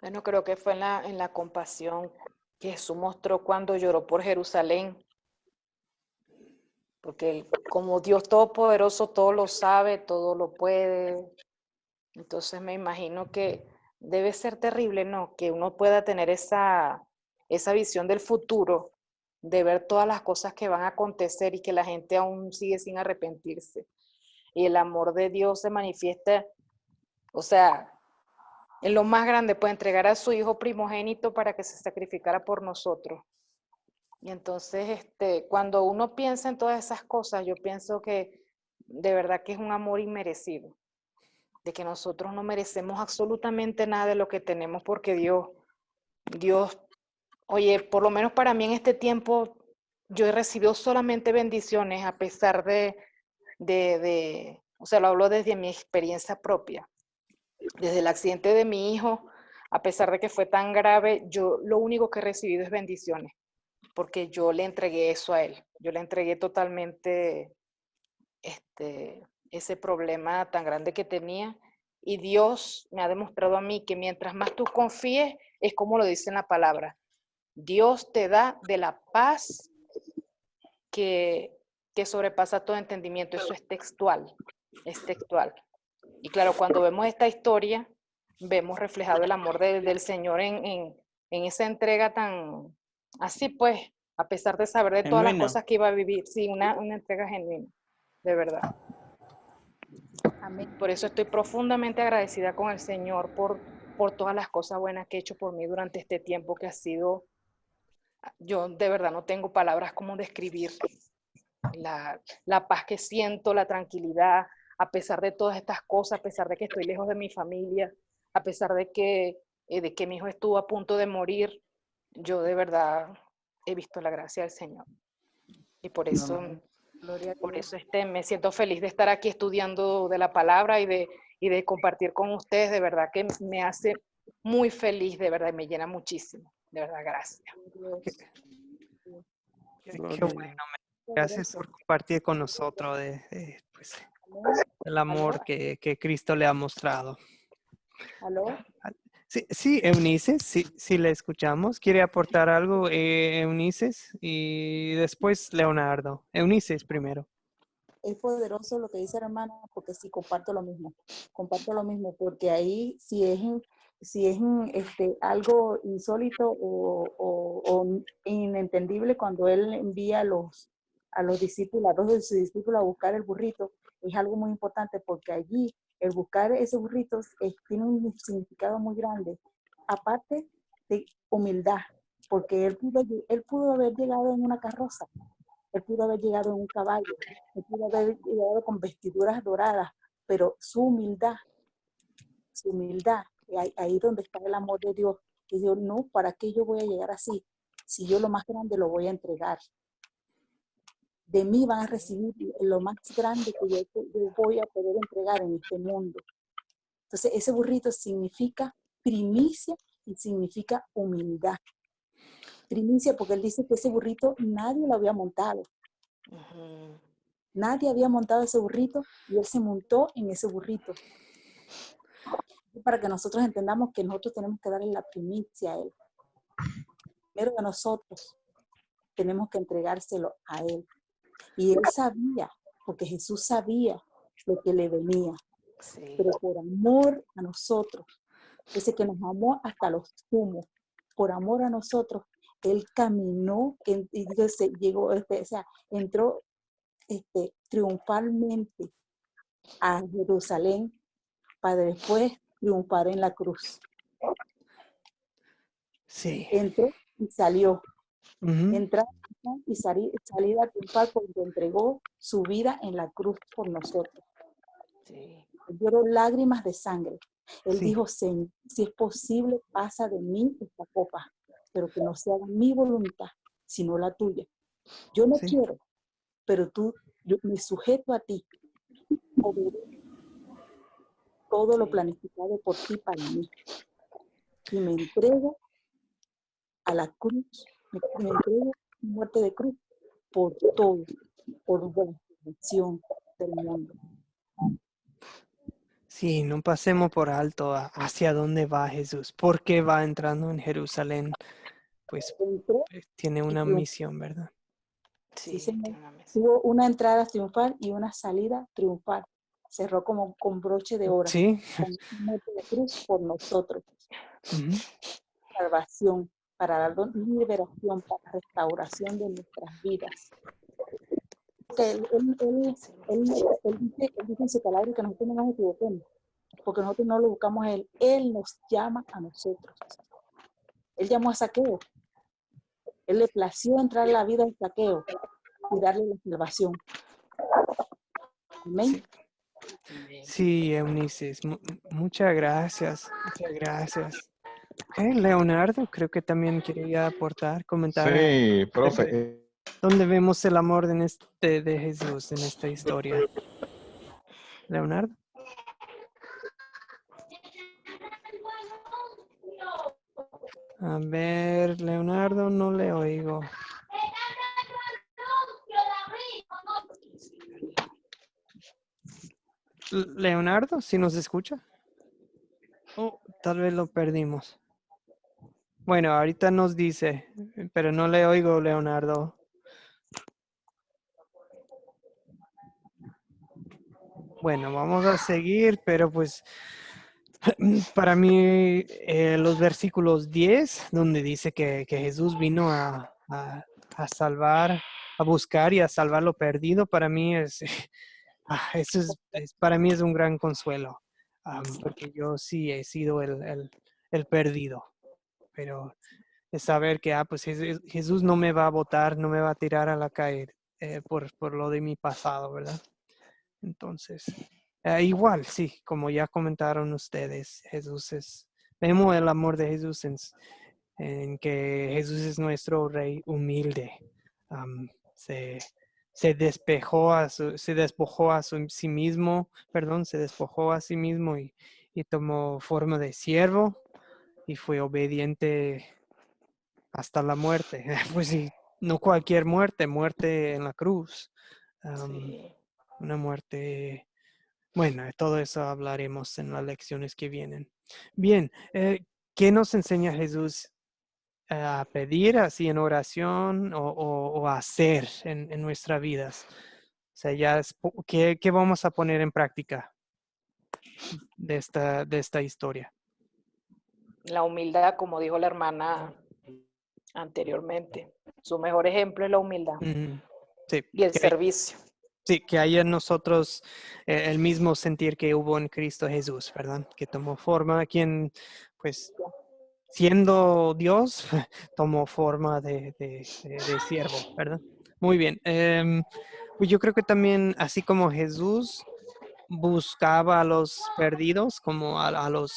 Bueno, creo que fue en la compasión que Jesús mostró cuando lloró por Jerusalén, porque como Dios Todopoderoso todo lo sabe, todo lo puede. Entonces me imagino que debe ser terrible, ¿no? Que uno pueda tener esa visión del futuro, de ver todas las cosas que van a acontecer y que la gente aún sigue sin arrepentirse. Y el amor de Dios se manifiesta, o sea, en lo más grande, pues entregar a su hijo primogénito para que se sacrificara por nosotros. Y entonces, cuando uno piensa en todas esas cosas, yo pienso que de verdad que es un amor inmerecido, de que nosotros no merecemos absolutamente nada de lo que tenemos porque Dios, oye, por lo menos para mí en este tiempo, yo he recibido solamente bendiciones a pesar o sea, lo hablo desde mi experiencia propia. Desde el accidente de mi hijo, a pesar de que fue tan grave, yo lo único que he recibido es bendiciones. porque yo le entregué eso a él. Yo le entregué totalmente ese problema tan grande que tenía. Y Dios me ha demostrado a mí que mientras más tú confíes, es como lo dice en la palabra. Dios te da de la paz que sobrepasa todo entendimiento. Eso es textual, es textual. Y claro, cuando vemos esta historia, vemos reflejado el amor del Señor en esa entrega tan así, pues, a pesar de saber de todas las Genuino. cosas que iba a vivir. Sí, una entrega genuina, de verdad. Amén. Por eso estoy profundamente agradecida con el Señor por todas las cosas buenas que ha hecho por mí durante este tiempo que ha sido, yo de verdad no tengo palabras como describir la paz que siento, la tranquilidad, a pesar de todas estas cosas, a pesar de que estoy lejos de mi familia, a pesar de que mi hijo estuvo a punto de morir, yo de verdad he visto la gracia del Señor. Y por eso, Gloria a por Dios. eso me siento feliz de estar aquí estudiando de la palabra y de compartir con ustedes. De verdad que me hace muy feliz, de verdad, y me llena muchísimo. De verdad, gracias. Qué Gloria a bueno. Dios. Gracias por compartir con nosotros pues, el amor ¿Aló? que Cristo le ha mostrado. ¿Aló? Sí, sí, Eunice, sí le escuchamos. ¿Quiere aportar algo, Eunice? Y después Leonardo. Eunice primero. Es poderoso lo que dice la hermana, porque sí, comparto lo mismo, porque ahí si es algo insólito o inentendible cuando él envía a los discípulos, a dos de sus discípulos a buscar el burrito, es algo muy importante porque allí el buscar ese burrito tiene un significado muy grande, aparte de humildad, porque él pudo haber llegado en una carroza, él pudo haber llegado en un caballo, él pudo haber llegado con vestiduras doradas, pero su humildad, ahí donde está el amor de Dios, que Dios, no, ¿para qué yo voy a llegar así? Si yo lo más grande lo voy a entregar. De mí van a recibir lo más grande que yo voy a poder entregar en este mundo. Entonces, ese burrito significa primicia y significa humildad. Primicia porque él dice que ese burrito nadie lo había montado. Uh-huh. Nadie había montado ese burrito y él se montó en ese burrito. Para que nosotros entendamos que nosotros tenemos que darle la primicia a él. Primero de nosotros tenemos que entregárselo a él. Y él sabía, porque Jesús sabía lo que le venía. Sí. Pero por amor a nosotros, ese que nos amó hasta los sumos, por amor a nosotros, él caminó y llegó, entró triunfalmente a Jerusalén para después triunfar en la cruz. Sí. Entró y salió. Uh-huh. Entrar y salir a triunfar porque entregó su vida en la cruz por nosotros. Sí. Lloró lágrimas de sangre. Él Sí. dijo, Señor, si es posible, pasa de mí esta copa, pero que no sea mi voluntad, sino la tuya. Yo no quiero, pero yo me sujeto a ti. Todo lo planificado por ti para mí. Y me entrego a la cruz, me entrego a muerte de cruz por todo, por la salvación del mundo. Sí, no pasemos por alto hacia dónde va Jesús, por qué va entrando en Jerusalén, pues tiene una misión, ¿verdad? Sí, señor. tiene una misión. Tuvo una entrada triunfal y una salida triunfal. Cerró como con broche de oro. Sí. Con muerte de cruz por nosotros. Uh-huh. Salvación, para dar liberación, para restauración de nuestras vidas. Porque él dice en su palabra que nosotros no nos equivoquemos, porque nosotros no lo buscamos a él. Él nos llama a nosotros. Él llamó a Zaqueo. Él le plació entrar a la vida de Zaqueo y darle la salvación. Amén. Sí, Eunice, muchas gracias. Muchas gracias. Okay, Leonardo, creo que también quería aportar, comentar. Sí, profe. ¿Dónde vemos el amor de Jesús en esta historia? Leonardo. A ver, Leonardo, no le oigo. Leonardo, ¿si nos escucha? Oh, tal vez lo perdimos. Bueno, ahorita nos dice, pero no le oigo, Leonardo. Bueno, vamos a seguir, pero pues para mí los versículos 10, donde dice que Jesús vino a salvar, a buscar y a salvar lo perdido, para mí eso para mí es un gran consuelo, porque yo sí he sido el perdido, pero es saber que pues Jesús no me va a botar, no me va a tirar a la calle por lo de mi pasado, ¿verdad? Entonces, igual, sí, como ya comentaron ustedes, vemos el amor de Jesús en que Jesús es nuestro Rey humilde. Se, se despojó a sí mismo, perdón, se despojó a sí mismo y tomó forma de siervo y fue obediente hasta la muerte. Pues sí, no cualquier muerte, muerte en la cruz. Sí. Una muerte. Bueno, de todo eso hablaremos en las lecciones que vienen. Bien, ¿qué nos enseña Jesús a pedir así en oración o a hacer en nuestras vidas? O sea, ¿qué vamos a poner en práctica de esta historia? La humildad, como dijo la hermana anteriormente. Su mejor ejemplo es la humildad Sí, y el servicio. sí, que haya en nosotros el mismo sentir que hubo en Cristo Jesús, ¿verdad? Que tomó forma, quien, pues, siendo Dios, tomó forma de siervo, ¿verdad? Muy bien. Pues yo creo que también, así como Jesús buscaba a los perdidos, como a los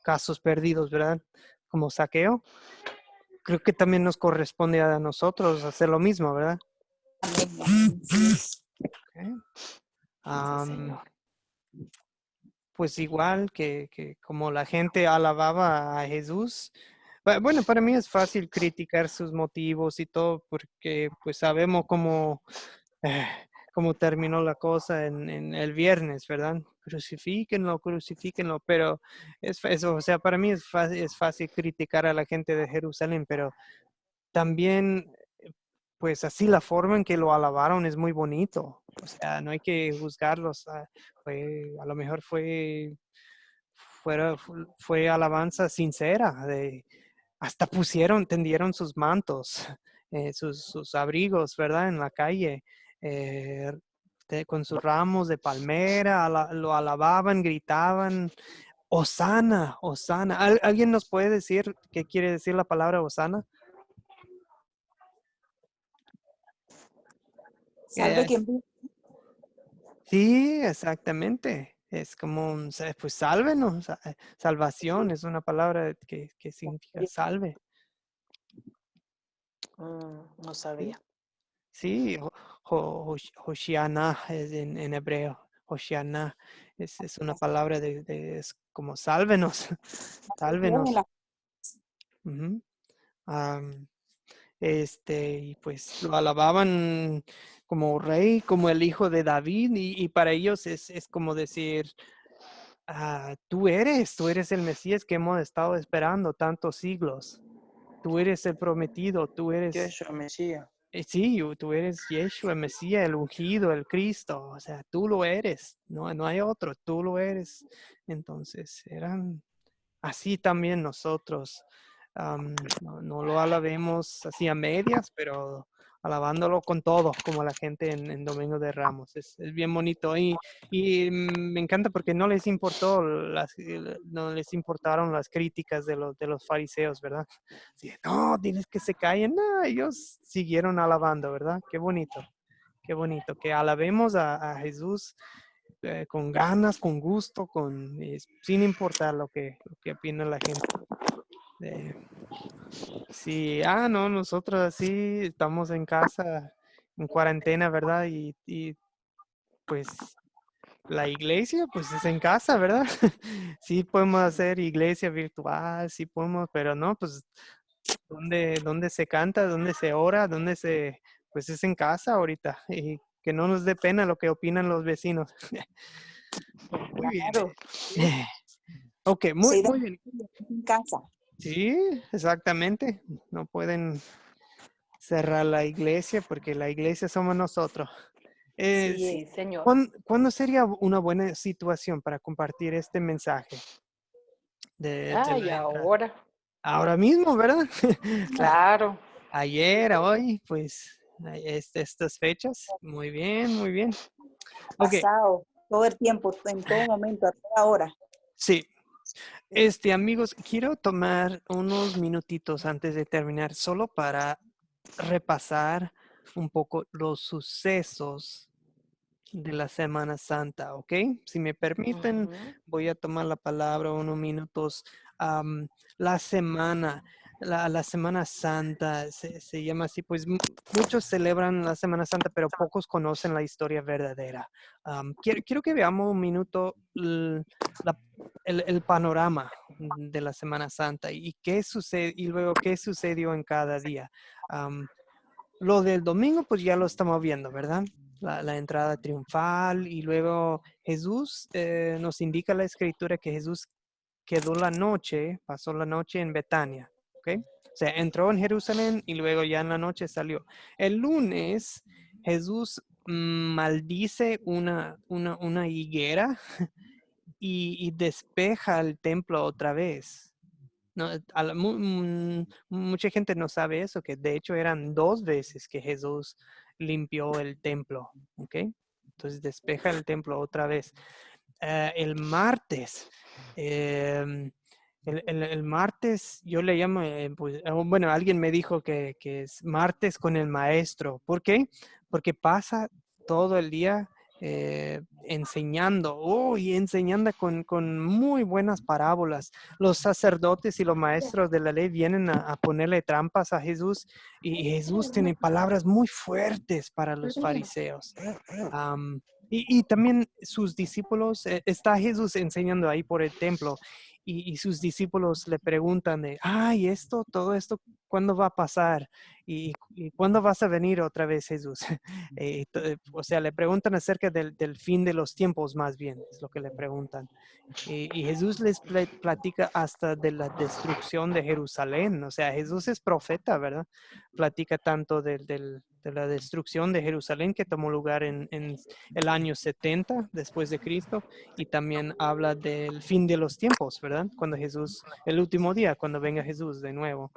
casos perdidos, ¿verdad? Como Saqueo, creo que también nos corresponde a nosotros hacer lo mismo, ¿verdad? Okay. Sí, Señor. Pues igual que como la gente alababa a Jesús. Bueno, para mí es fácil criticar sus motivos y todo porque pues sabemos eh, cómo terminó la cosa en el viernes, ¿verdad? Crucifíquenlo, crucifíquenlo, pero eso, o sea, para mí es fácil criticar a la gente de Jerusalén, pero también pues así la forma en que lo alabaron es muy bonito. O sea, no hay que juzgarlos. A lo mejor fue alabanza sincera. Hasta tendieron sus mantos, sus abrigos, ¿verdad? En la calle, eh, con sus ramos de palmera, lo alababan, gritaban, Hosana, Hosana. ¿Alguien nos puede decir qué quiere decir la palabra Hosana? Salve quien vive. Sí, exactamente. Es como pues sálvenos. Salvación es una palabra que significa salve. No Sí, sabía. sí, Hoshiana es en hebreo. Hoshiana es una palabra es como sálvenos, Viene sálvenos. la- Ujú. Y pues lo alababan como rey, como el hijo de David, y para ellos es como decir, tú eres el Mesías que hemos estado esperando tantos siglos. Tú eres el prometido, tú eres, Yeshua, Mesías. sí, tú eres Yeshua, el Mesías, el ungido, el Cristo. O sea, tú lo eres, no hay otro, tú lo eres. Entonces, eran así también nosotros. No lo alabemos así a medias, pero alabándolo con todo, como la gente en Domingo de Ramos. Es bien bonito. Y me encanta porque no les no les importaron las críticas de los fariseos, ¿verdad? Así, no, diles que se callen. No, ellos siguieron alabando, ¿verdad? Qué bonito. Qué bonito. Que alabemos a Jesús con ganas, con gusto, sin importar lo que opina la gente. Sí, no, nosotros así estamos en casa, en cuarentena, ¿verdad? Y pues la iglesia, pues es en casa, ¿verdad? Sí podemos hacer iglesia virtual, sí podemos, pero no, pues ¿dónde se canta? ¿Dónde se ora? Pues es en casa ahorita y que no nos dé pena lo que opinan los vecinos. bien. Claro. Ok, Se muy da bien. en casa. Sí, exactamente. No pueden cerrar la iglesia porque la iglesia somos nosotros. Sí, Sí, señor. ¿cuándo sería una buena situación para compartir este mensaje de Ay, la entrada? ahora. Ahora mismo, ¿verdad? Claro. Claro. Ayer, hoy, pues, estas fechas. Muy bien, muy bien. Ok, Pasado, todo el tiempo, en todo momento, a toda hora. sí. Amigos, quiero tomar unos minutitos antes de terminar solo para repasar un poco los sucesos de la Semana Santa, ¿ok? Si me permiten, Ujú. voy a tomar la palabra unos minutos. La semana, la Semana Santa se llama así, pues muchos celebran la Semana Santa, pero pocos conocen la historia verdadera. Quiero que veamos un minuto el panorama de la Semana Santa y qué sucede, y luego qué sucedió en cada día. Lo del domingo, pues ya lo estamos viendo, ¿verdad? La entrada triunfal y luego Jesús, nos indica la escritura que Jesús pasó la noche en Betania, ¿ok? O sea, entró en Jerusalén y luego ya en la noche salió. El lunes, Jesús maldice una higuera y despeja el templo otra vez. No, mucha gente no sabe eso, que de hecho eran 2 veces que Jesús limpió el templo, ¿ok? Entonces despeja el templo otra vez. El martes, em, el martes yo le llamo, pues, bueno, alguien me dijo que es martes con el maestro. ¿Por qué? Porque pasa todo el día enseñando, y enseñando con muy buenas parábolas. Los sacerdotes y los maestros de la ley vienen a ponerle trampas a Jesús y Jesús tiene palabras muy fuertes para los fariseos. Y también sus discípulos, está Jesús enseñando ahí por el templo y sus discípulos le preguntan de, todo esto, ¿cuándo va a pasar? ¿Y cuándo vas a venir otra vez, Jesús? O sea, le preguntan acerca del fin de los tiempos más bien, es lo que le preguntan. Y Jesús les platica hasta de la destrucción de Jerusalén. O sea, Jesús es profeta, ¿verdad? Platica tanto de la destrucción de Jerusalén que tomó lugar en el año 70 después de Cristo, y también habla del fin de los tiempos, ¿verdad? Cuando el último día, cuando venga Jesús de nuevo.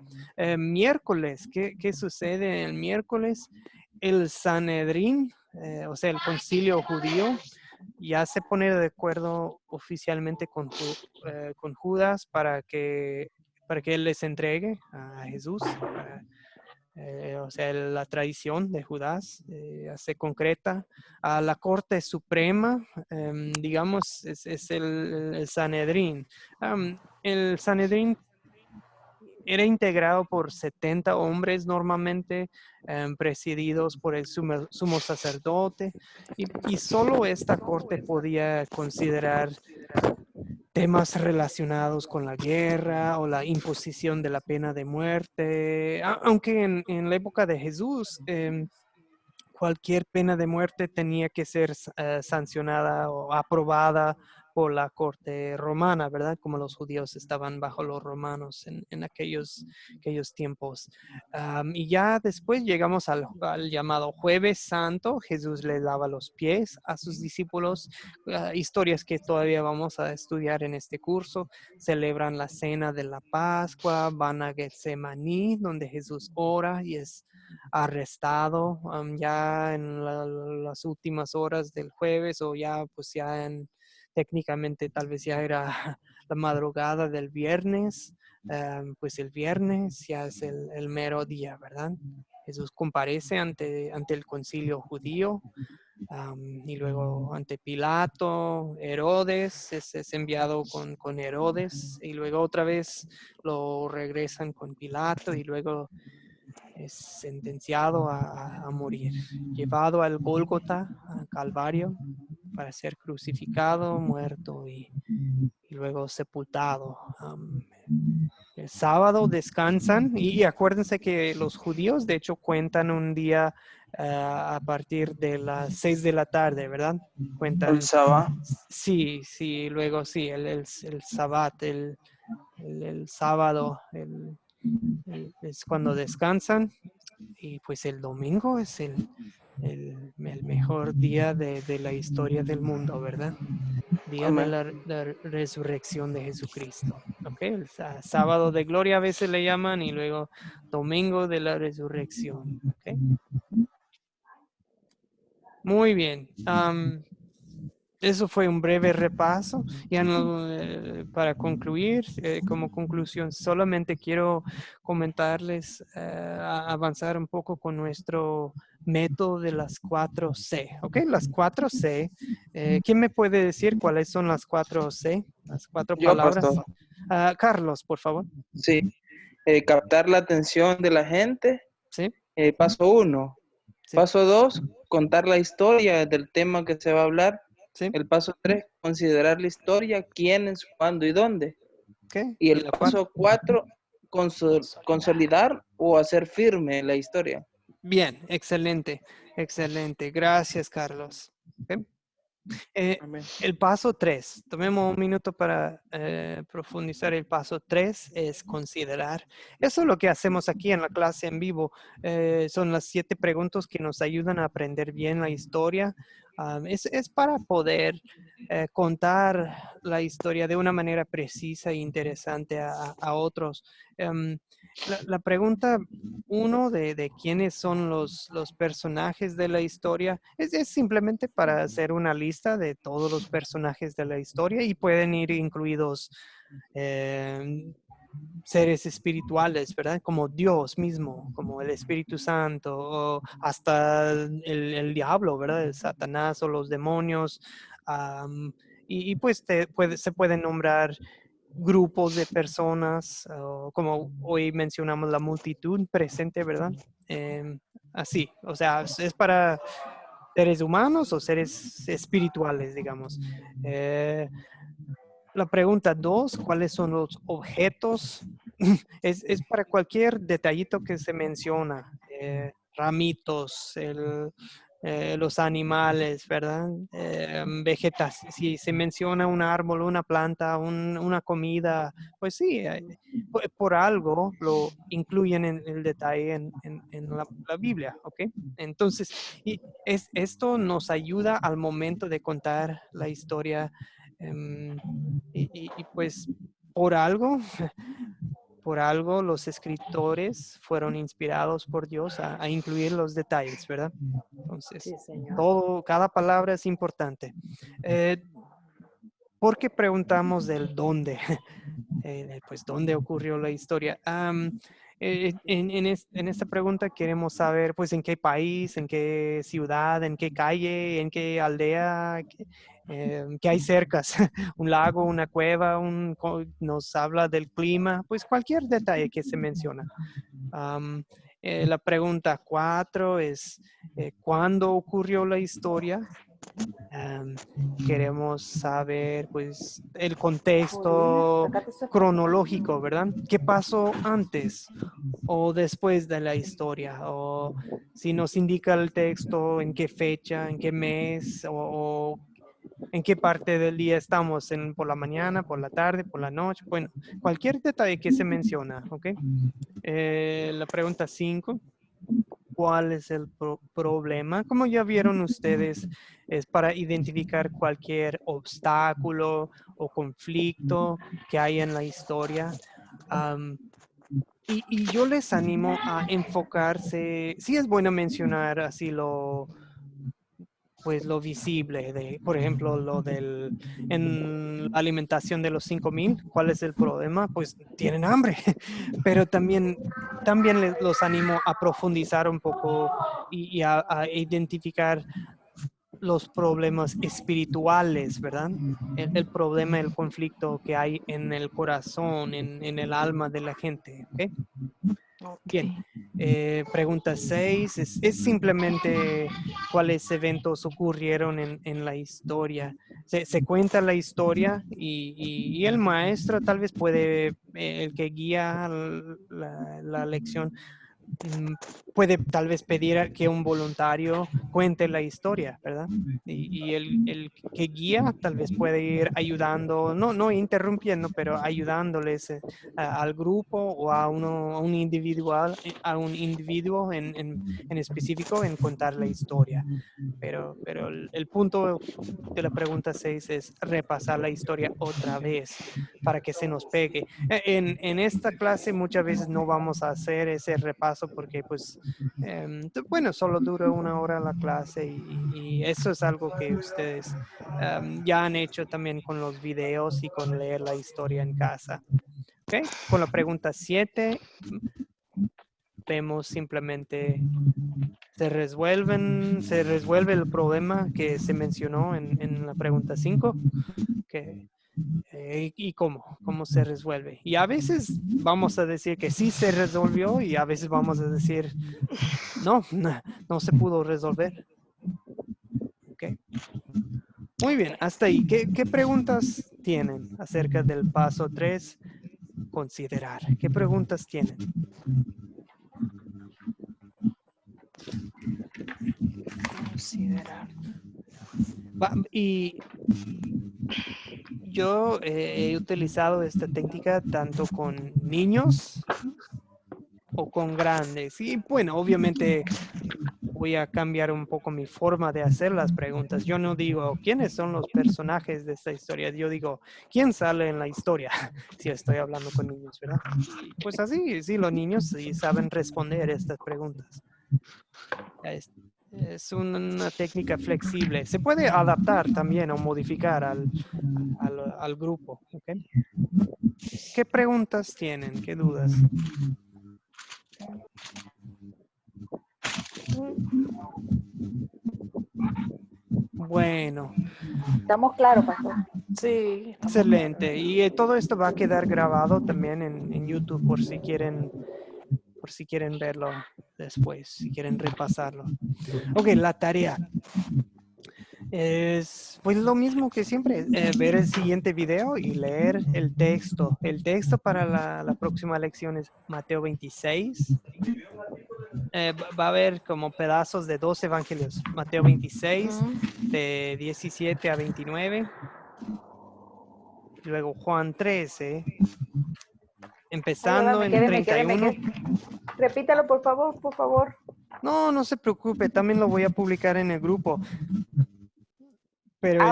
Miércoles, ¿qué sucede el miércoles? El Sanedrín, o sea, el concilio judío, ya se pone de acuerdo oficialmente con Judas para que él les entregue a Jesús. O sea, la tradición de Judas se concreta. A la Corte Suprema, digamos, es el Sanedrín. El Sanedrín era integrado por 70 hombres normalmente, presididos por el sumo sacerdote, y solo esta corte podía considerar temas relacionados con la guerra o la imposición de la pena de muerte, aunque en la época de Jesús, cualquier pena de muerte tenía que ser sancionada o aprobada por la corte romana, ¿verdad? Como los judíos estaban bajo los romanos en aquellos tiempos. Y ya después llegamos al llamado Jueves Santo. Jesús le lava los pies a sus discípulos, historias que todavía vamos a estudiar en este curso. Celebran la cena de la Pascua, van a Getsemaní, donde Jesús ora y es arrestado ya en las últimas horas del jueves, o ya pues técnicamente tal vez ya era la madrugada del viernes. Pues el viernes ya es el mero día, ¿verdad? Jesús comparece ante el concilio judío, y luego ante Pilato. Herodes es enviado con Herodes, y luego otra vez lo regresan con Pilato, y luego es sentenciado a morir, llevado al Gólgota, al Calvario, para ser crucificado, muerto y luego sepultado. El sábado descansan, y acuérdense que los judíos de hecho cuentan un día a partir de las 6 de la tarde, ¿verdad? Cuentan. El sábado. Sí, sí, luego sí, el sabbat, el sábado es cuando descansan, y pues el domingo es el mejor día de la historia del mundo, ¿verdad? Día de Amén. la resurrección de Jesucristo. ¿Ok? El sábado de gloria a veces le llaman, y luego domingo de la resurrección. ¿Ok? Muy bien. Eso fue un breve repaso. Ya no, para concluir, como conclusión, solamente quiero comentarles, avanzar un poco con nuestro método de las 4C. ¿Ok? Las 4C. ¿Quién me puede decir cuáles son las 4C? Las 4 Yo, palabras. pastor. Carlos, por favor. Sí. Captar la atención de la gente. Sí, Paso 1. sí, Paso 2. Contar la historia del tema que se va a hablar. sí. El paso 3. Considerar la historia, quiénes, cuándo y dónde. Ok. Y el la 4. paso 4. Consolidar o hacer firme la historia. Bien, excelente, excelente. Gracias, Carlos. Ok. Amén. El paso 3, tomemos un minuto para profundizar. El paso 3 es considerar. Eso es lo que hacemos aquí en la clase en vivo. Son las 7 preguntas que nos ayudan a aprender bien la historia. Es para poder contar la historia de una manera precisa e interesante a otros. La pregunta 1 de quiénes son los personajes de la historia es simplemente para hacer una lista de todos los personajes de la historia, y pueden ir incluidos seres espirituales, ¿verdad? Como Dios mismo, como el Espíritu Santo, o hasta el diablo, ¿verdad? El Satanás o los demonios. Y pues se pueden nombrar grupos de personas, como hoy mencionamos la multitud presente, ¿verdad? Así, o sea, es para seres humanos o seres espirituales, digamos. La pregunta 2, ¿cuáles son los objetos? Es para cualquier detallito que se menciona, ramitos, los animales, ¿verdad? Si se menciona un árbol, una planta, una comida, pues sí, por algo lo incluyen en el detalle en la Biblia, ¿ok? Entonces, esto nos ayuda al momento de contar la historia, y pues por algo, por algo los escritores fueron inspirados por Dios a incluir los detalles, ¿verdad? Entonces, Sí, Señor. cada palabra es importante. ¿Por qué preguntamos del dónde? Pues, ¿dónde ocurrió la historia? En esta pregunta queremos saber, pues, en qué país, en qué ciudad, en qué calle, en qué aldea, qué hay cerca, un lago, una cueva, nos habla del clima, pues cualquier detalle que se menciona. La pregunta 4 es, ¿cuándo ocurrió la historia? Queremos saber, pues, el contexto cronológico, ¿verdad? ¿Qué pasó antes o después de la historia? O si nos indica el texto, en qué fecha, en qué mes, o en qué parte del día estamos, por la mañana, por la tarde, por la noche. Bueno, cualquier detalle que se menciona, ¿ok? La pregunta 5. ¿Cuál es el problema? Como ya vieron ustedes, es para identificar cualquier obstáculo o conflicto que hay en la historia. Y yo les animo a enfocarse, sí es bueno mencionar así lo visible, por ejemplo, en la alimentación de los 5,000, ¿cuál es el problema? Pues tienen hambre, pero también los animo a profundizar un poco y a identificar los problemas espirituales, ¿verdad? El problema, el conflicto que hay en el corazón, en el alma de la gente, ¿ok? Bien, pregunta 6 es simplemente cuáles eventos ocurrieron en la historia. Se cuenta la historia y el maestro tal vez puede, el que guía la lección, puede tal vez pedir a que un voluntario cuente la historia, ¿verdad? Y el que guía tal vez puede ir ayudando, no interrumpiendo, pero ayudándoles al grupo o a un individuo en específico en contar la historia. Pero el punto de la pregunta 6 es repasar la historia otra vez para que se nos pegue. En esta clase muchas veces no vamos a hacer ese repaso porque pues, bueno, solo dura 1 hora la clase y eso es algo que ustedes ya han hecho también con los videos y con leer la historia en casa. ¿Ok? Con la pregunta 7 vemos simplemente se resuelve el problema que se mencionó en la pregunta 5, y cómo se resuelve. Y a veces vamos a decir que sí se resolvió y a veces vamos a decir no se pudo resolver. Okay. Muy bien, hasta ahí. ¿Qué preguntas tienen acerca del paso 3? Considerar. ¿Qué preguntas tienen? Considerar. Y yo he utilizado esta técnica tanto con niños o con grandes. Y bueno, obviamente voy a cambiar un poco mi forma de hacer las preguntas. Yo no digo, ¿quiénes son los personajes de esta historia? Yo digo, ¿quién sale en la historia? Si estoy hablando con niños, ¿verdad? Y pues así, sí, los niños sí saben responder estas preguntas. Es una técnica flexible. Se puede adaptar también o modificar al grupo. ¿Okay? ¿Qué preguntas tienen? ¿Qué dudas? Bueno, Estamos claros, pastor. Sí. excelente. Y todo esto va a quedar grabado también en YouTube por si quieren verlo después, si quieren repasarlo. Ok, la tarea es pues lo mismo que siempre, ver el siguiente video y leer el texto. El texto para la próxima lección es Mateo 26. Va a haber como pedazos de 2 evangelios. Mateo 26, de 17 a 29. Y luego Juan 13, empezando en 31. Repítalo, por favor, por favor. No se preocupe, también lo voy a publicar en el grupo. Pero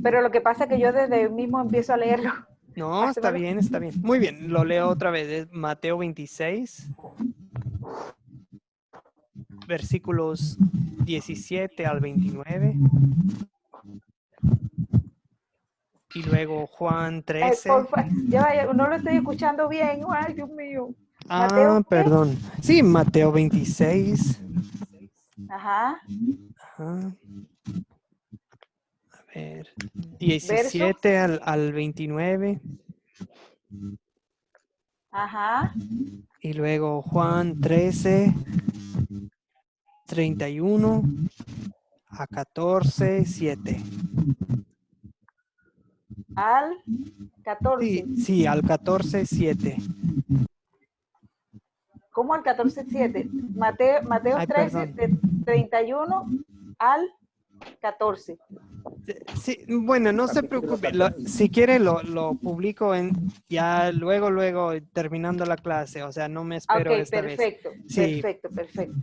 Pero lo que pasa es que yo desde mismo empiezo a leerlo. no, está bien, está bien. Muy bien, lo leo otra vez. Es Mateo 26, versículos 17 al 29. Y luego Juan 13. No lo estoy escuchando bien. Ay, Dios mío. Mateo, perdón. Sí, Mateo 26. Ajá. Ajá. A ver, 17 al 29. Ajá. Y luego Juan 13, 31 a 14, 7. Al 14. Sí, al 14, 7. ¿Cómo al 14, 7? Mateo 13, de 31 al 14. Sí, bueno, no se preocupe. Si quiere lo publico ya luego terminando la clase. O sea, no me espero esta vez. Sí. Perfecto.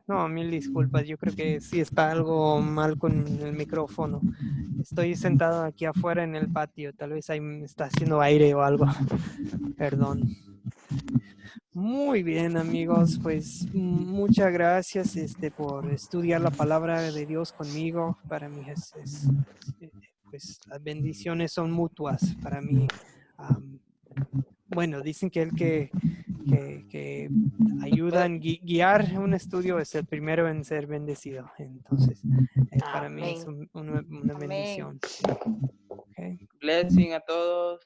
No, mil disculpas. Yo creo que sí está algo mal con el micrófono. Estoy sentado aquí afuera en el patio. Tal vez ahí me está haciendo aire o algo. Perdón. Muy bien, amigos, pues muchas gracias por estudiar la palabra de Dios conmigo. Para mí pues las bendiciones son mutuas para mí. Bueno, dicen que el que ayuda en guiar un estudio es el primero en ser bendecido. Entonces, para mí es una bendición. Okay. Blessing a todos.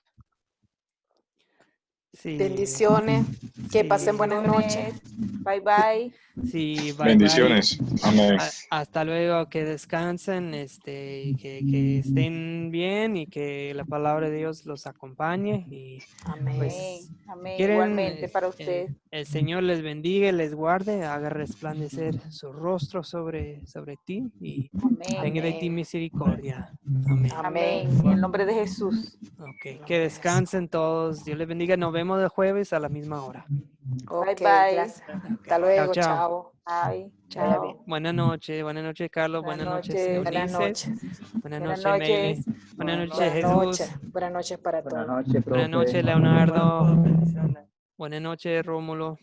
Sí. Bendiciones. Que Sí. pasen buenas noches. Bye, bye. Sí, bye, Bendiciones. Amén. hasta luego, que descansen, y que estén bien y que la palabra de Dios los acompañe y Amén. pues Amén. si Amén. quieren, Igualmente para usted. el Señor les bendiga, les guarde, haga resplandecer su rostro sobre ti y Amén. tenga de ti Amén. misericordia. Amén. Amén. Amén. En el nombre de Jesús. Ok, que descansen todos. Dios les bendiga. Nos vemos el jueves a la misma hora. Ok, bye. gracias. Ok, Hasta luego, chao. chao. Bye. Vaya Chao. bien. Buenas noches, Carlos. Buenas Buenas noches, noches. Buenas Ulises. noches. Buenas Buenas noches, Meile. noches. Buenas noches, Buenas Jesús. noches. Buenas noches para Buenas todos. noches, Buenas noches, profe. Leonardo. Buenas noches, Rómulo.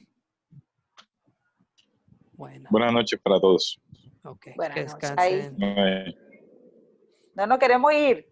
Bueno, Buenas noches para todos. ok. Buenas Que noches. descansen. Amén. No nos queremos ir.